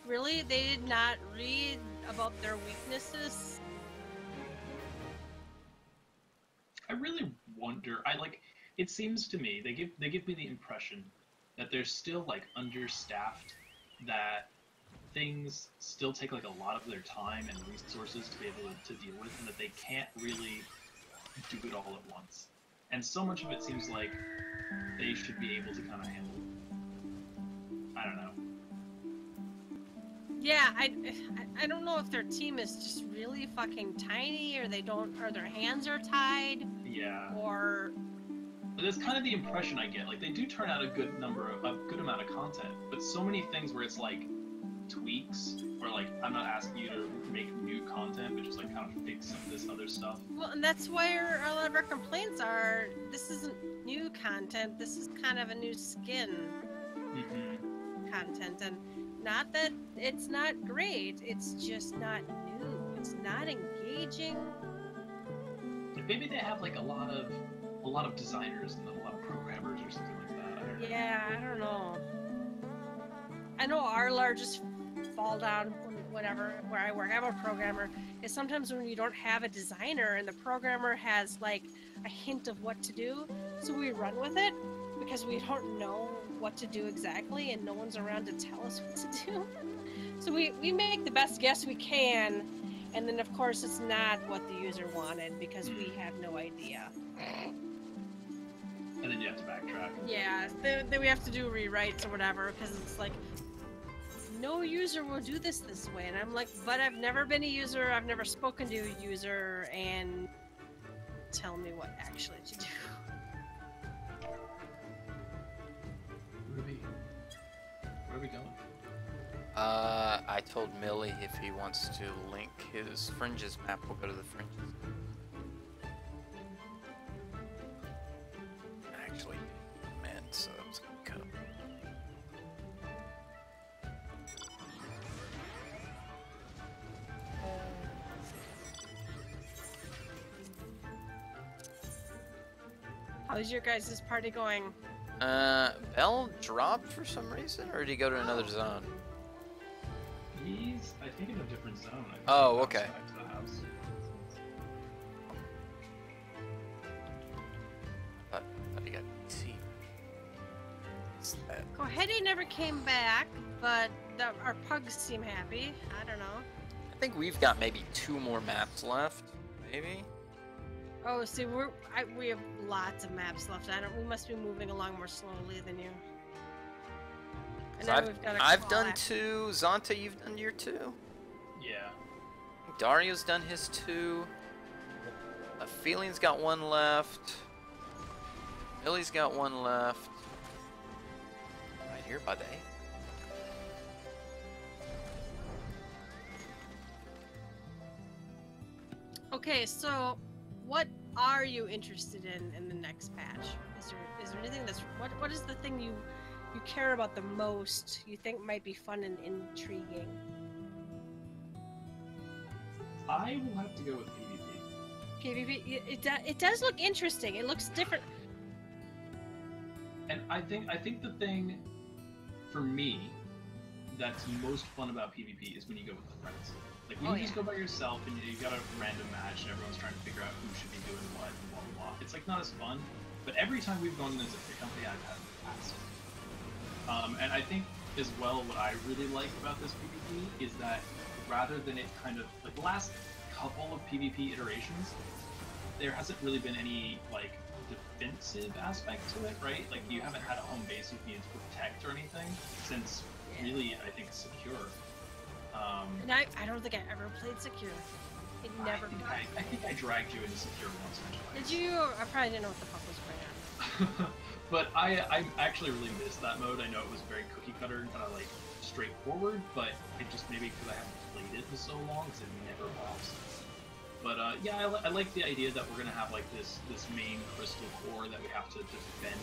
really? They did not read about their weaknesses? I really wonder. It seems to me they give me the impression that they're still like understaffed, that things still take like a lot of their time and resources to be able to deal with, and that they can't really do it all at once. And so much of it seems like they should be able to kind of handle it. I don't know. Yeah, I don't know if their team is just really fucking tiny, or or their hands are tied. Yeah. Or. But that's kind of the impression I get. Like, they do turn out a good amount of content, but so many things where it's like tweaks, or like, I'm not asking you to make new content, but just like kind of fix some of this other stuff. Well, and that's where a lot of our complaints are. This isn't new content. This is kind of a new skin content, and not that it's not great. It's just not new. It's not engaging. Maybe they have like a lot of designers and a lot of programmers or something like that. I don't know. Yeah, I don't know. I know our largest fall down, whatever, where I work, I'm a programmer, is sometimes when you don't have a designer and the programmer has like a hint of what to do, so we run with it because we don't know what to do exactly and no one's around to tell us what to do. So we make the best guess we can, and then of course it's not what the user wanted because we have no idea. And then you have to backtrack. Yeah, then we have to do rewrites or whatever, because it's like, no user will do this way. And I'm like, but I've never been a user, I've never spoken to a user, and tell me what actually to do. Ruby, where are we going? I told Millie if he wants to link his Fringes map, we'll go to the Fringes. Actually, man, so I was gonna cut him. How's your guys' party going? Bell dropped for some reason, or did he go to another zone? He's, I think, in a different zone. I think Oh, he's okay. outside to the house. I thought he got PC. What's that? Cohetti never came back, but our pugs seem happy. I don't know. I think we've got maybe 2 more maps left, maybe? Oh, see, we have lots of maps left. We must be moving along more slowly than you. And So now we've got a I've call done after. 2. Zonta, you've done your 2. Yeah. Dario's done his 2. Feeling's got 1 left. Millie's got 1 left. Right here, buddy. Okay, so what are you interested in the next patch? Is there anything that's what is the thing you care about the most? You think might be fun and intriguing? I will have to go with PvP. PvP. It does look interesting. It looks different. And I think the thing for me that's most fun about PvP is when you go with friends. Like when you just go by yourself and you got a random match and everyone's trying to figure out who should be doing what and blah blah blah. It's like not as fun. But every time we've gone as a company, I've had in the past. And I think as well, what I really like about this PvP is that rather than it kind of like the last couple of PvP iterations, there hasn't really been any like defensive aspect to it, right? Like you haven't had a home base you need to protect or anything since really I think Secure. And I don't think I ever played Secure. It never. I think I dragged you into Secure once or twice. Did you? I probably didn't know what the fuck was going on. But I actually really missed that mode. I know it was very cookie cutter and kind of like straightforward, but it just maybe because I haven't played it in so long, because it never lost. But yeah, I like the idea that we're gonna have like this main crystal core that we have to defend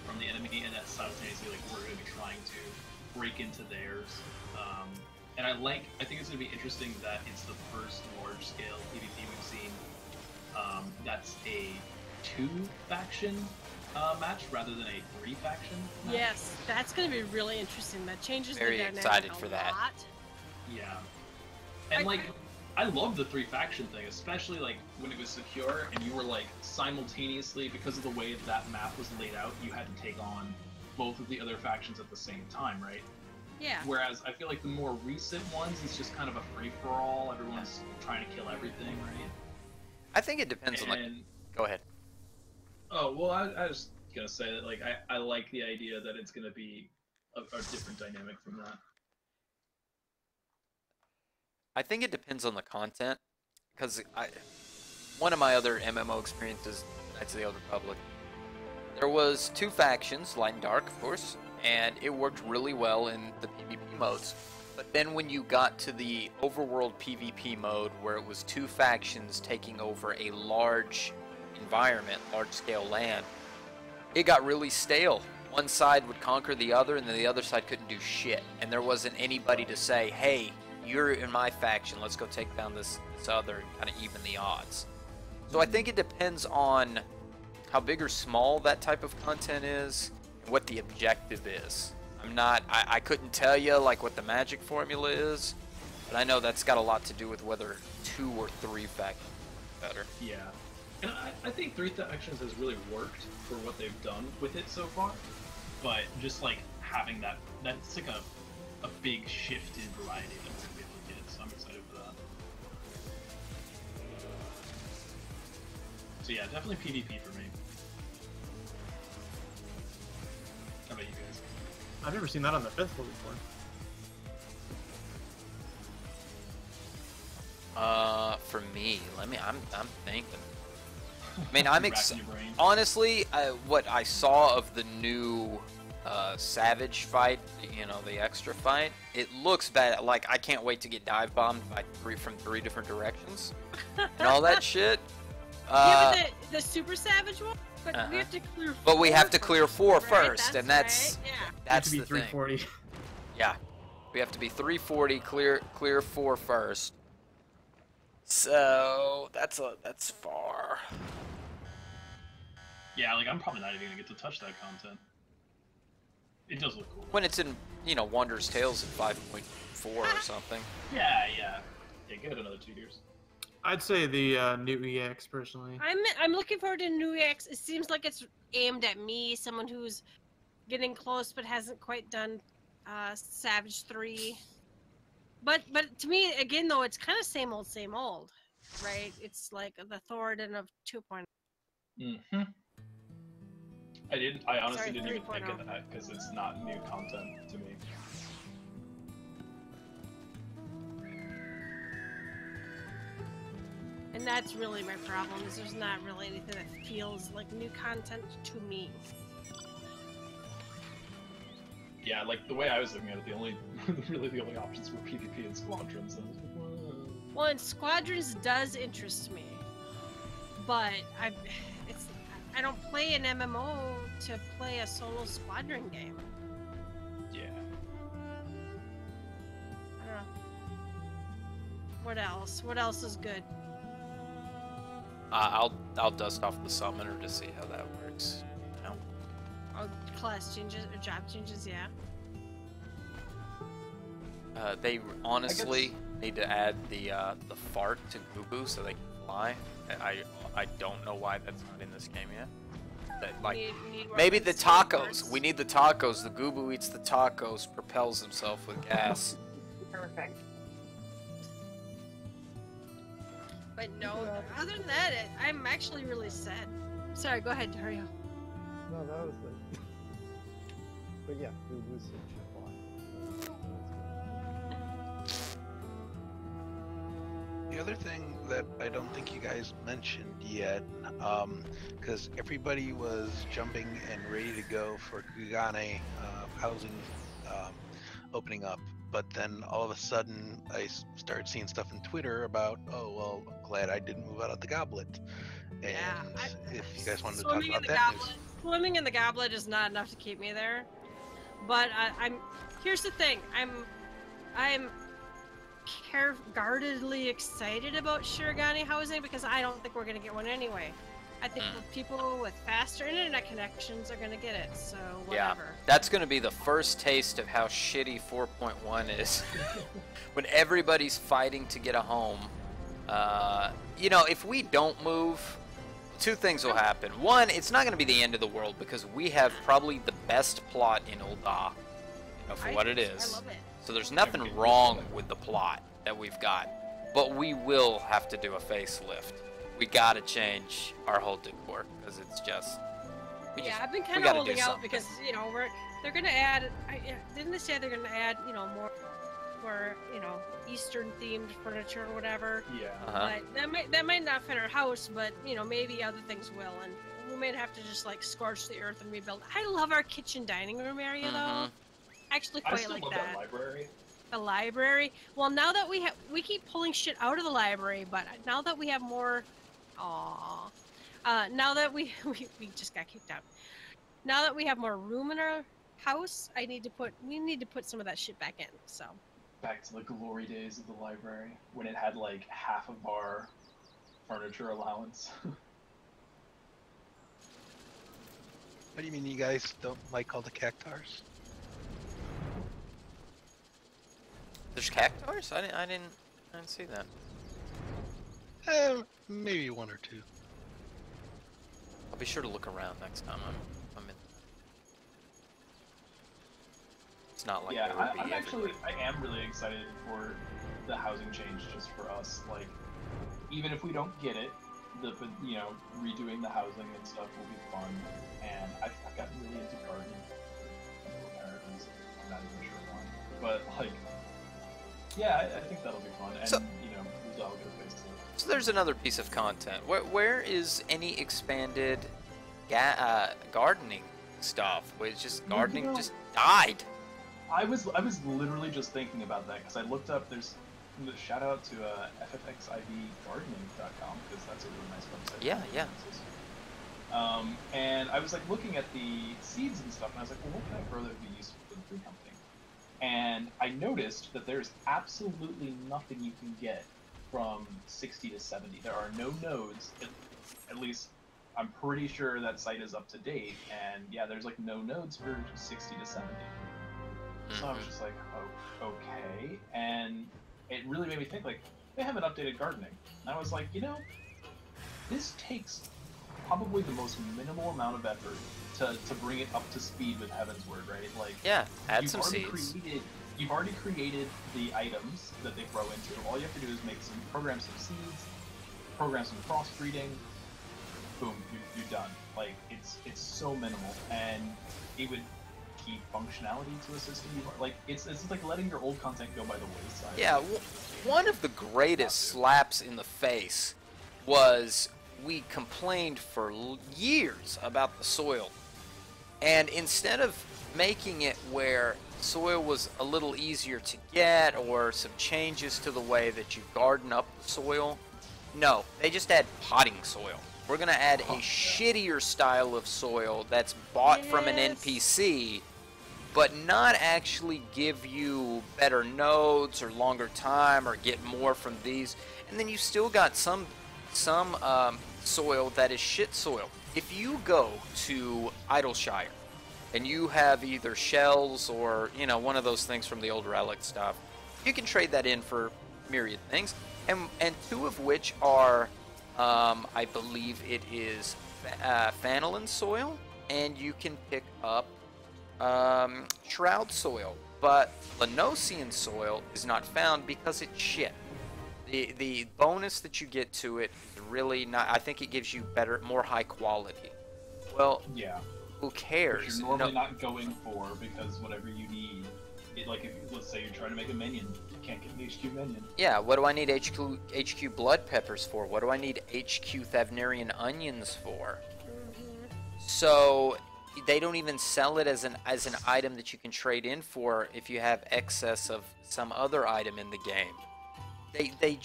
from the enemy, and that simultaneously like we're gonna be trying to break into theirs. And I think it's gonna be interesting that it's the first large scale PvP we've seen that's a 2-faction match rather than a 3-faction match. Yes, that's going to be really interesting. That changes Very the dynamic excited for a that. lot. Yeah. And I love the 3-faction thing, especially like when it was Secure and you were like simultaneously, because of the way that map was laid out, you had to take on both of the other factions at the same time, right? Yeah. Whereas I feel like the more recent ones, it's just kind of a free-for-all. Everyone's trying to kill everything, right? I think it depends on the... Go ahead. Oh, well, I was gonna say that, like, I like the idea that it's gonna be a different dynamic from that. I think it depends on the content, because one of my other MMO experiences, Knights of the Old Republic, there was 2 factions, Light and Dark, of course, and it worked really well in the PvP modes. But then when you got to the overworld PvP mode, where it was 2 factions taking over a large environment, large-scale land, it got really stale. One side would conquer the other, and then the other side couldn't do shit. And there wasn't anybody to say, hey, you're in my faction, let's go take down this other and kind of even the odds. So I think it depends on how big or small that type of content is, and what the objective is. I couldn't tell you like what the magic formula is, but I know that's got a lot to do with whether 2 or 3 factions are better. Yeah. And I think 3 factions has really worked for what they've done with it so far, but just like having that's like a big shift in variety that we're gonna be able to get, so I'm excited for that. So yeah, definitely PvP for me. How about you guys? I've never seen that on the 5th floor before. For me, I'm thinking. I mean, I'm Racking your brain. honestly, what I saw of the new Savage fight, you know, the extra fight, it looks bad. Like, I can't wait to get dive bombed by from 3 different directions and all that shit. Yeah, but the Super Savage one? But we have to clear 4. But we have to clear 4 right? first, and that's right. Yeah. that's to be the 340. thing. Yeah, we have to be 340, clear 4 first. So that's far. Yeah, like I'm probably not even gonna get to touch that content. It does look cool. When it's in, you know, Wondrous Tales at 5.4 or something. Yeah. Give it another 2 years. I'd say the new EX personally. I'm looking forward to new EX. It seems like it's aimed at me, someone who's getting close but hasn't quite done Savage 3. But to me, again though, it's kind of same old, same old. right? It's like the Thoradin of 2.0. Mm-hmm. I honestly Sorry, didn't even think 3.0. of that because it's not new content to me. And that's really my problem, is there's not really anything that feels like new content to me. Yeah, like the way I was looking at it, the only options were PvP and squadrons. And I was like, whoa. Well, and Squadrons does interest me, but I don't play an MMO to play a solo squadron game. Yeah. I don't know. What else? What else is good? I'll dust off the summoner to see how that works. No. Oh, class changes or job changes, yeah. They honestly need to add the fart to Gubu so they can fly. I don't know why that's not in this game yet. That, like, Need maybe the weapons, tacos. skateboards. We need the tacos. The Gubu eats the tacos, propels himself with gas. Perfect. But no, other than that, I'm actually really sad. Sorry, go ahead, Dario. No, that was it. But yeah, Boo should fly. The other thing that I don't think you guys mentioned yet, because everybody was jumping and ready to go for Kugane housing opening up, but then all of a sudden I started seeing stuff in Twitter about, oh, well, I'm glad I didn't move out of the goblet. And if you guys wanted to talk about that news. Swimming in the goblet is not enough to keep me there. But here's the thing. I'm guardedly excited about Shirogane housing because I don't think we're gonna get one anyway. I think people with faster internet connections are gonna get it. So Yeah, whatever. that's going to be the first taste of how shitty 4.1 is. When everybody's fighting to get a home. You know, if we don't move, two things will happen. One, it's not going to be the end of the world because we have probably the best plot in Ul'dah, you know, for what it is. I love it. So there's nothing wrong with the plot that we've got. But we will have to do a facelift. We got to change our whole decor because it's just... I've been kind of holding out because, you know, they're going to add... didn't they say they're going to add, you know, more, you know, Eastern themed furniture or whatever? Yeah. But that might not fit our house, but, you know, maybe other things will. And we might have to just, like, scorch the earth and rebuild. I love our kitchen dining room area, though. Actually quite like love that library. The library. Well, now that we keep pulling shit out of the library, but now that we have more, now that we just got kicked out. Now that we have more room in our house, we need to put some of that shit back in. So. Back to the glory days of the library when it had like half of our furniture allowance. What do you mean you guys don't like all the cactars? There's cactars? I didn't see that. Maybe one or two. I'll be sure to look around next time I'm in. It's not like there would be everywhere. I am really excited for the housing change just for us. Like, even if we don't get it, you know, redoing the housing and stuff will be fun. And I've gotten really into gardening. I'm not even sure why, but like. Yeah, I think that'll be fun, and you know, we'll all get a face to it. So there's another piece of content. Where is any expanded gardening stuff? Where it's just gardening just died. I was literally just thinking about that because I looked up. There's shout out to ffxibgardening.com because that's a really nice website. Yeah. And I was like looking at the seeds and stuff, and I was like, well, what can I grow that would be useful for the food company? And I noticed that there's absolutely nothing you can get from 60 to 70. There are no nodes, at least I'm pretty sure that site is up to date, and yeah, there's like no nodes for 60 to 70. So I was just like, oh, okay, and it really made me think, like, they haven't updated gardening. And I was like, you know, this takes probably the most minimal amount of effort to bring it up to speed with Heaven's Word, right? Like, yeah, add some seeds. You've already created the items that they throw into it. All you have to do is program some seeds, program some crossbreeding, boom, you're done. Like it's so minimal, and it would keep functionality to a system. Like it's like letting your old content go by the wayside. Yeah, one of the greatest slaps in the face was we complained for years about the soil, and instead of making it where soil was a little easier to get or some changes to the way that you garden up the soil, no, they just add potting soil. We're going to add a shittier style of soil that's bought from an NPC, but not actually give you better nodes or longer time or get more from these. And then you still got some soil that is shit soil. If you go to Idleshire and you have either shells or, you know, one of those things from the old relic stuff, you can trade that in for myriad things. And two of which are, I believe it is Fanolin soil, and you can pick up Shroud soil. But Lenosian soil is not found because it's shit. The bonus that you get to it is really not. I think it gives you better, more high quality. Well, yeah. Who cares? Which you're normally not going for, because whatever you need, like if let's say you're trying to make a minion, you can't get an HQ minion. Yeah, what do I need HQ blood peppers for? What do I need HQ Thavnarian onions for? So they don't even sell it as an item that you can trade in for if you have excess of some other item in the game. They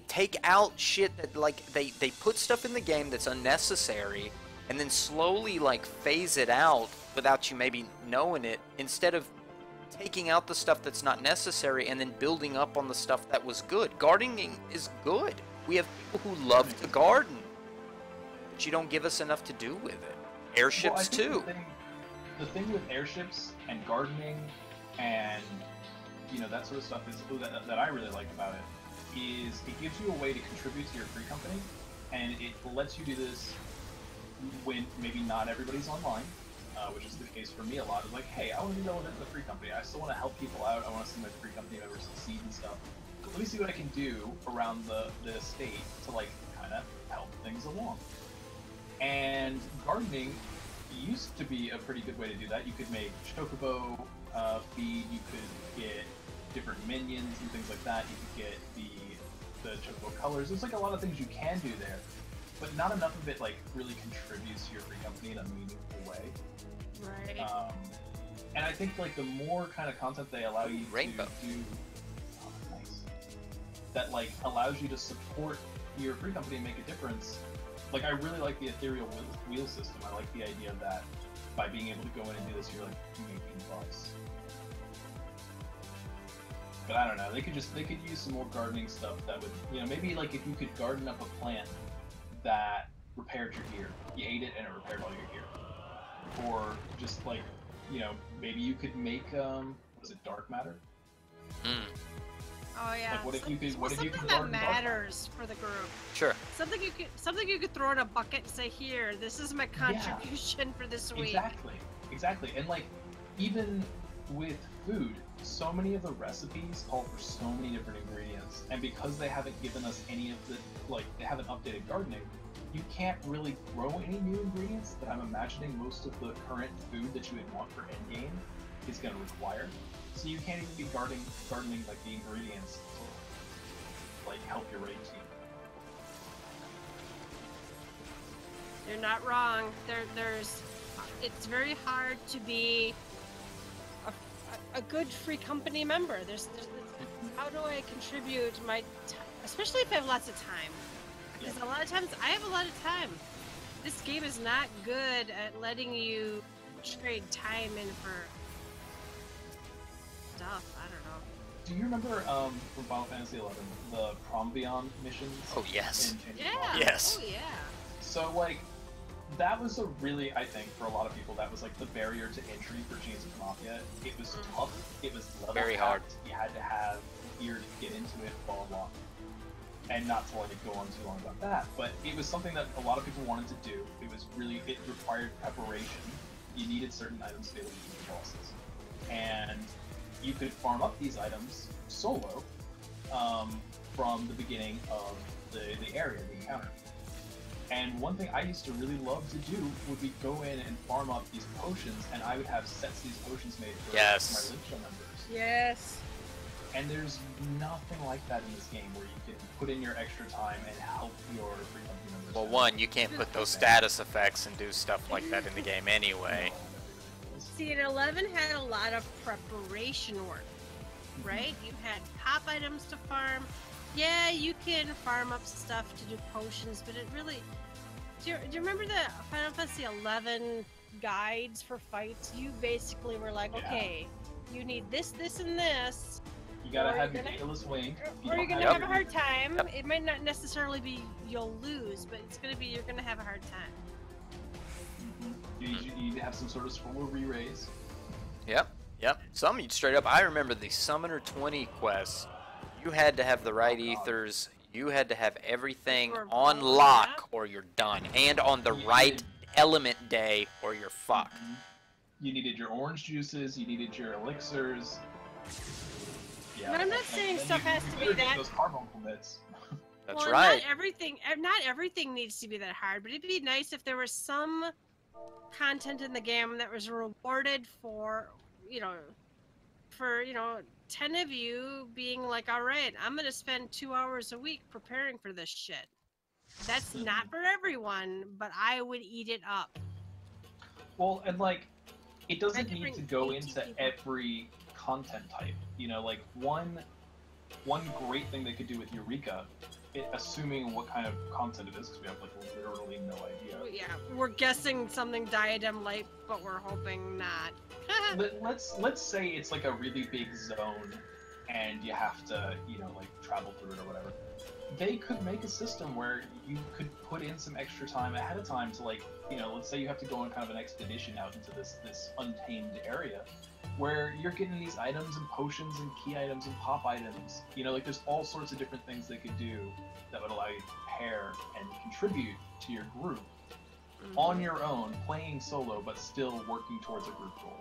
take out shit that, like, they put stuff in the game that's unnecessary and then slowly like phase it out without you maybe knowing it, instead of taking out the stuff that's not necessary and then building up on the stuff that was good. Gardening is good. We have people who love to garden, but you don't give us enough to do with it. Airships too. The thing with airships and gardening and, you know, that sort of stuff is that I really like about it is it gives you a way to contribute to your free company, and it lets you do this when maybe not everybody's online, which is the case for me a lot. Is like, hey, I want to be relevant in the free company. I still want to help people out. I want to see my free company members succeed and stuff. Let me see what I can do around the estate to, like, kind of help things along. And gardening used to be a pretty good way to do that. You could make chocobo feed. You could get different minions and things like that. You could get the chocobo colors. There's like a lot of things you can do there, but not enough of it like really contributes to your free company in a meaningful way. Right. And I think like the more kind of content they allow you to do, nice, that like allows you to support your free company and make a difference. Like, I really like the ethereal wheel system. I like the idea that by being able to go in and do this, you're like making bucks. But I don't know. They could use some more gardening stuff that would, you know, maybe like if you could garden up a plant that repaired your gear. You ate it and it repaired all your gear. Or just like, you know, maybe you could make was it dark matter? Oh yeah. Like, what if you could something that garden matters for the group? Sure. Something you could throw in a bucket and say, here, this is my contribution for this week. Exactly. And like, even with food, so many of the recipes call for so many different ingredients, and because they haven't given us any of the, like, they haven't updated gardening, you can't really grow any new ingredients that I'm imagining most of the current food that you would want for endgame is going to require. So you can't even be gardening like the ingredients to like help your raid team. You're not wrong. It's very hard to be a good free company member. How do I contribute my time, especially if I have lots of time? Because a lot of times I have a lot of time. This game is not good at letting you trade time in for stuff. I don't know. Do you remember from Final Fantasy XI the Promvion missions? Oh yes. Yeah. Yes. Oh yeah. So like, that was a really, I think, for a lot of people, that was like the barrier to entry for Chains of Mafia. It was tough. It was very hard. You had to have gear to get into it, blah blah. And not to like go on too long about that, but it was something that a lot of people wanted to do. It was really, it required preparation. You needed certain items to be able to use the bosses, and you could farm up these items solo, from the beginning of the area, the encounter. And one thing I used to really love to do would be go in and farm up these potions, and I would have sets of these potions made for Yes. my Lynch members. Yes. And there's nothing like that in this game where you can put in your extra time and help your free company members. Well, one, you can't put those status effects and do stuff like that in the game anyway. See, and 11 had a lot of preparation work, right? You had pop items to farm. Yeah, you can farm up stuff to do potions, but it really... Do you remember the Final Fantasy 11 guides for fights? You basically were like, okay, you need this, this, and this. You gotta have your Daedalus Wing. Or you're gonna have a hard time. Yep. It might not necessarily be you'll lose, but it's gonna be you're gonna have a hard time. You need to have some sort of scroll re-raise. Yep. Some you'd straight up. I remember the Summoner 20 quests. You had to have the right ethers. You had to have everything on lock, or you're done. And on the right element day, or you're fucked. You needed your orange juices. You needed your elixirs. Yeah, but I'm not saying stuff has to be that. Those carbon commits. That's well, right. Not everything needs to be that hard, but it'd be nice if there was some content in the game that was rewarded for, 10 of you being like, all right, I'm gonna spend 2 hours a week preparing for this shit. That's not for everyone, but I would eat it up. Well, and like, it doesn't need to go into every content type. Like one great thing they could do with Eureka, assuming what kind of content it is, because we have like literally no idea. Yeah, we're guessing something diadem light, but we're hoping not. let's say it's like a really big zone, and you have to travel through it or whatever. They could make a system where you could put in some extra time ahead of time to let's say you have to go on kind of an expedition out into this untamed area, where you're getting these items and potions and key items and pop items. There's all sorts of different things they could do that would allow you to prepare and contribute to your group on your own, playing solo, but still working towards a group goal.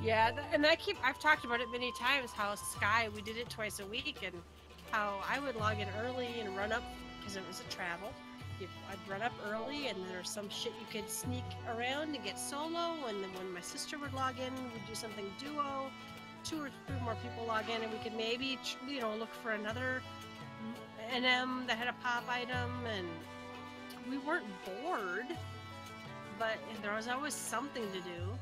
Yeah, I've talked about it many times, how Sky, we did it twice a week, and how I would log in early and run up, because it was a travel. I'd run up early, and there's some shit you could sneak around to get solo, and then when my sister would log in, we'd do something duo, 2 or 3 more people log in, and we could maybe, look for another NM that had a pop item, and we weren't bored, but there was always something to do.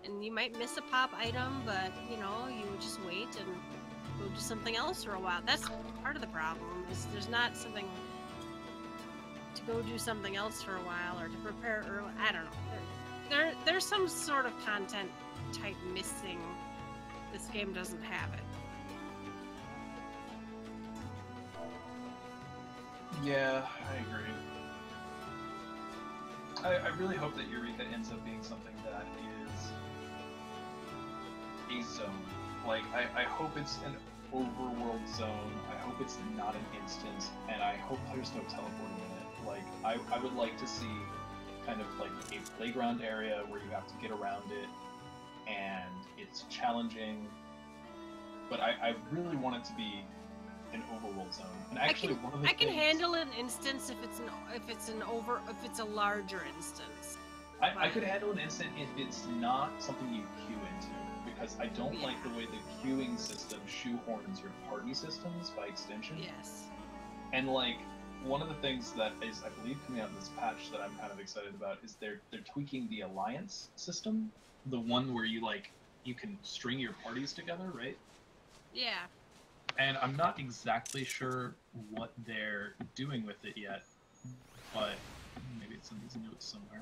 And you might miss a pop item, but, you would just wait and go do something else for a while. That's part of the problem, is there's not something to go do something else for a while, or to prepare early. I don't know. There's some sort of content type missing. This game doesn't have it. Yeah, I agree. I really hope that Eureka ends up being something that is a zone. I hope it's an overworld zone. I hope it's not an instance, and I hope there's no teleporting in it. I would like to see kind of like a playground area where you have to get around it, and it's challenging. But I really want it to be an overworld zone. And actually, I can handle an instance if it's a larger instance. I could handle an instant if it's not something you queue into, because I don't like the way the queuing system shoehorns your party systems by extension. Yes. And one of the things that is, I believe, coming out in this patch that I'm kind of excited about is they're tweaking the alliance system, the one where you can string your parties together, right? Yeah. And I'm not exactly sure what they're doing with it yet, but maybe it's in these notes somewhere.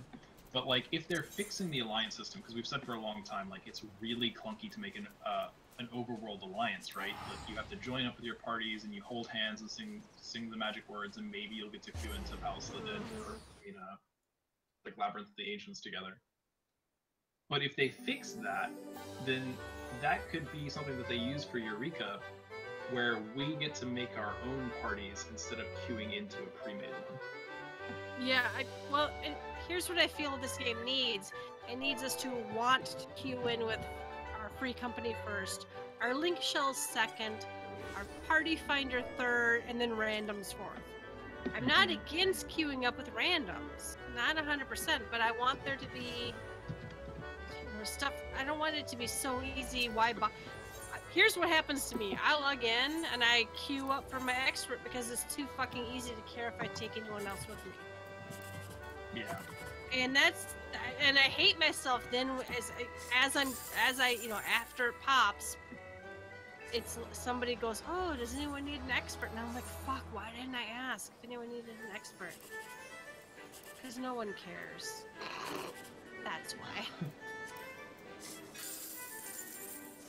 But if they're fixing the alliance system, because we've said for a long time, it's really clunky to make an overworld alliance, right? You have to join up with your parties and you hold hands and sing the magic words, and maybe you'll get to queue into Palace of the Dead or Labyrinth of the Ancients together. But if they fix that, then that could be something that they use for Eureka, where we get to make our own parties instead of queuing into a pre-made one. Yeah, and here's what I feel this game needs. It needs us to want to queue in with our free company first, our link shells second, our party finder third, and then randoms fourth. I'm not against queuing up with randoms, not 100%, but I want there to be stuff. I don't want it to be so easy. Here's what happens to me. I log in and I queue up for my expert because it's too fucking easy to care if I take anyone else with me. Yeah. And I hate myself then as I after it pops, it's somebody goes, oh, does anyone need an expert? And I'm like, fuck, why didn't I ask if anyone needed an expert? Because no one cares. That's why.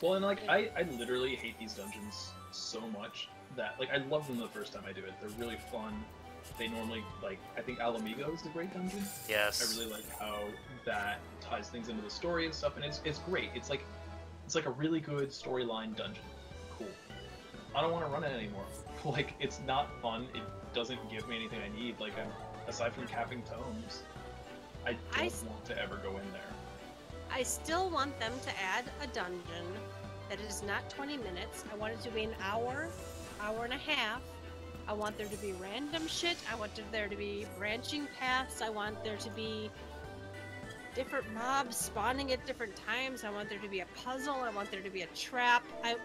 Well, and like I literally hate these dungeons so much that like I love them the first time I do it. They're really fun. They normally I think Alamigo is a great dungeon. Yes. I really like how that ties things into the story and stuff, and it's great. It's like a really good storyline dungeon. Cool. I don't want to run it anymore. Like it's not fun. It doesn't give me anything I need. Like aside from capping tomes, I don't want to ever go in there. I still want them to add a dungeon that is not 20 minutes. I want it to be an hour and a half. I want there to be random shit. I want there to be branching paths. I want there to be different mobs spawning at different times. I want there to be a puzzle. I want there to be a trap. I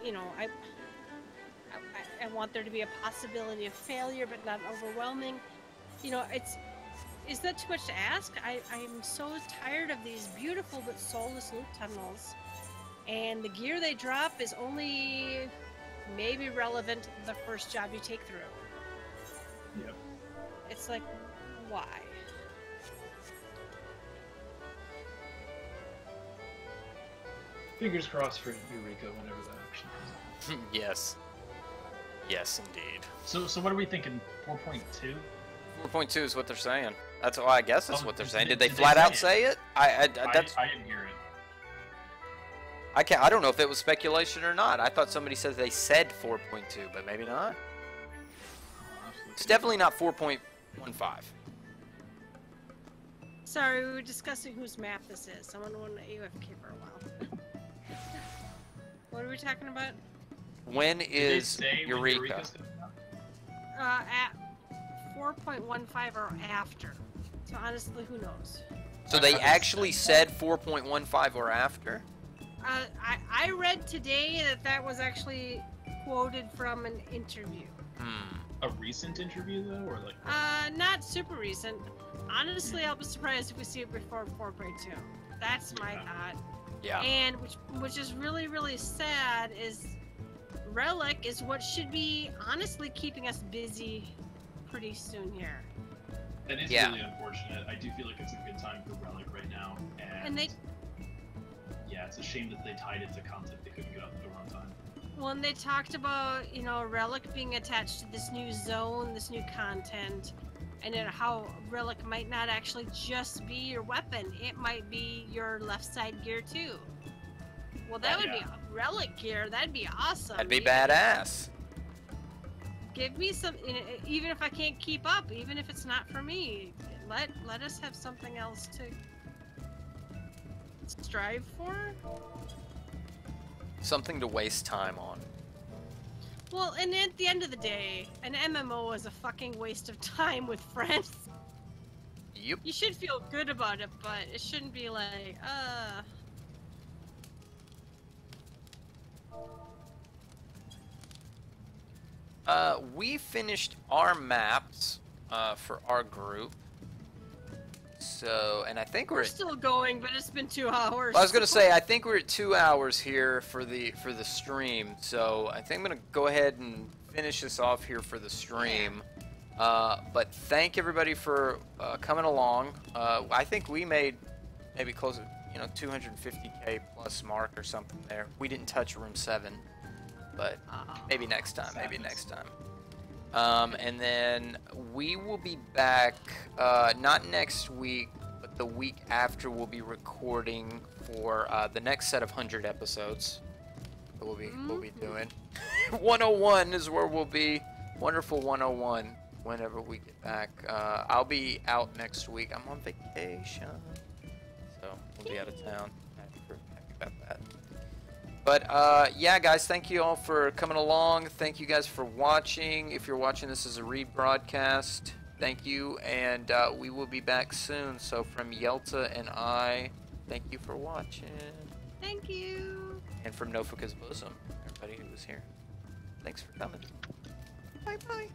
want there to be a possibility of failure, but not overwhelming. Is that too much to ask? I'm so tired of these beautiful but soulless loot tunnels. And the gear they drop is only maybe relevant the first job you take through. Yep. It's like, why? Fingers crossed for Eureka whenever that action comes up. Yes. Yes, indeed. So what are we thinking? 4.2? 4.2 is what they're saying. That's all. I guess that's what they're saying. Did they did flat they out say say it? I didn't hear it. I don't know if it was speculation or not. I thought somebody said they said 4.2, but maybe not. It's definitely not 4.15. Sorry, we were discussing whose map this is. Someone won AFK for a while. What are we talking about? When is Eureka? At 4.15 or after. So honestly, who knows? So they actually said 4.15 or after? I read today that was actually quoted from an interview. A recent interview though, or like? Not super recent. Honestly, I'll be surprised if we see it before 4.2. That's my thought. Yeah. And which is really, really sad is Relic is what should be honestly keeping us busy pretty soon here. That is really unfortunate. I do feel like it's a good time for Relic right now, and yeah, it's a shame that they tied it to content they couldn't get out the door on time. When they talked about, Relic being attached to this new zone, this new content, and then how Relic might not actually just be your weapon, it might be your left side gear too. Well, that would be Relic gear. That'd be awesome. That'd be badass. Give me some, even if I can't keep up, even if it's not for me, let us have something else to strive for. Something to waste time on. Well, and at the end of the day, an MMO is a fucking waste of time with friends. Yep. You should feel good about it, but it shouldn't be like, we finished our maps for our group. So, and I think we're still going, but it's been 2 hours. I was gonna say, I think we're at 2 hours here for the stream. So I think I'm gonna go ahead and finish this off here for the stream. But thank everybody for coming along. I think we made maybe close to 250K plus mark or something there. We didn't touch room 7, but maybe next time. Maybe next time. And then we will be back, not next week, but the week after we'll be recording for the next set of 100 episodes that we'll be doing. 101 is where we'll be. Wonderful 101 whenever we get back. I'll be out next week. I'm on vacation, so we'll be out of town. Happy about that. But yeah, guys, thank you all for coming along. Thank you guys for watching. If you're watching this as a rebroadcast, thank you, and we will be back soon. So from Yelta and I, thank you for watching. Thank you. And from Nofika's bosom, everybody who was here, thanks for coming. Bye bye.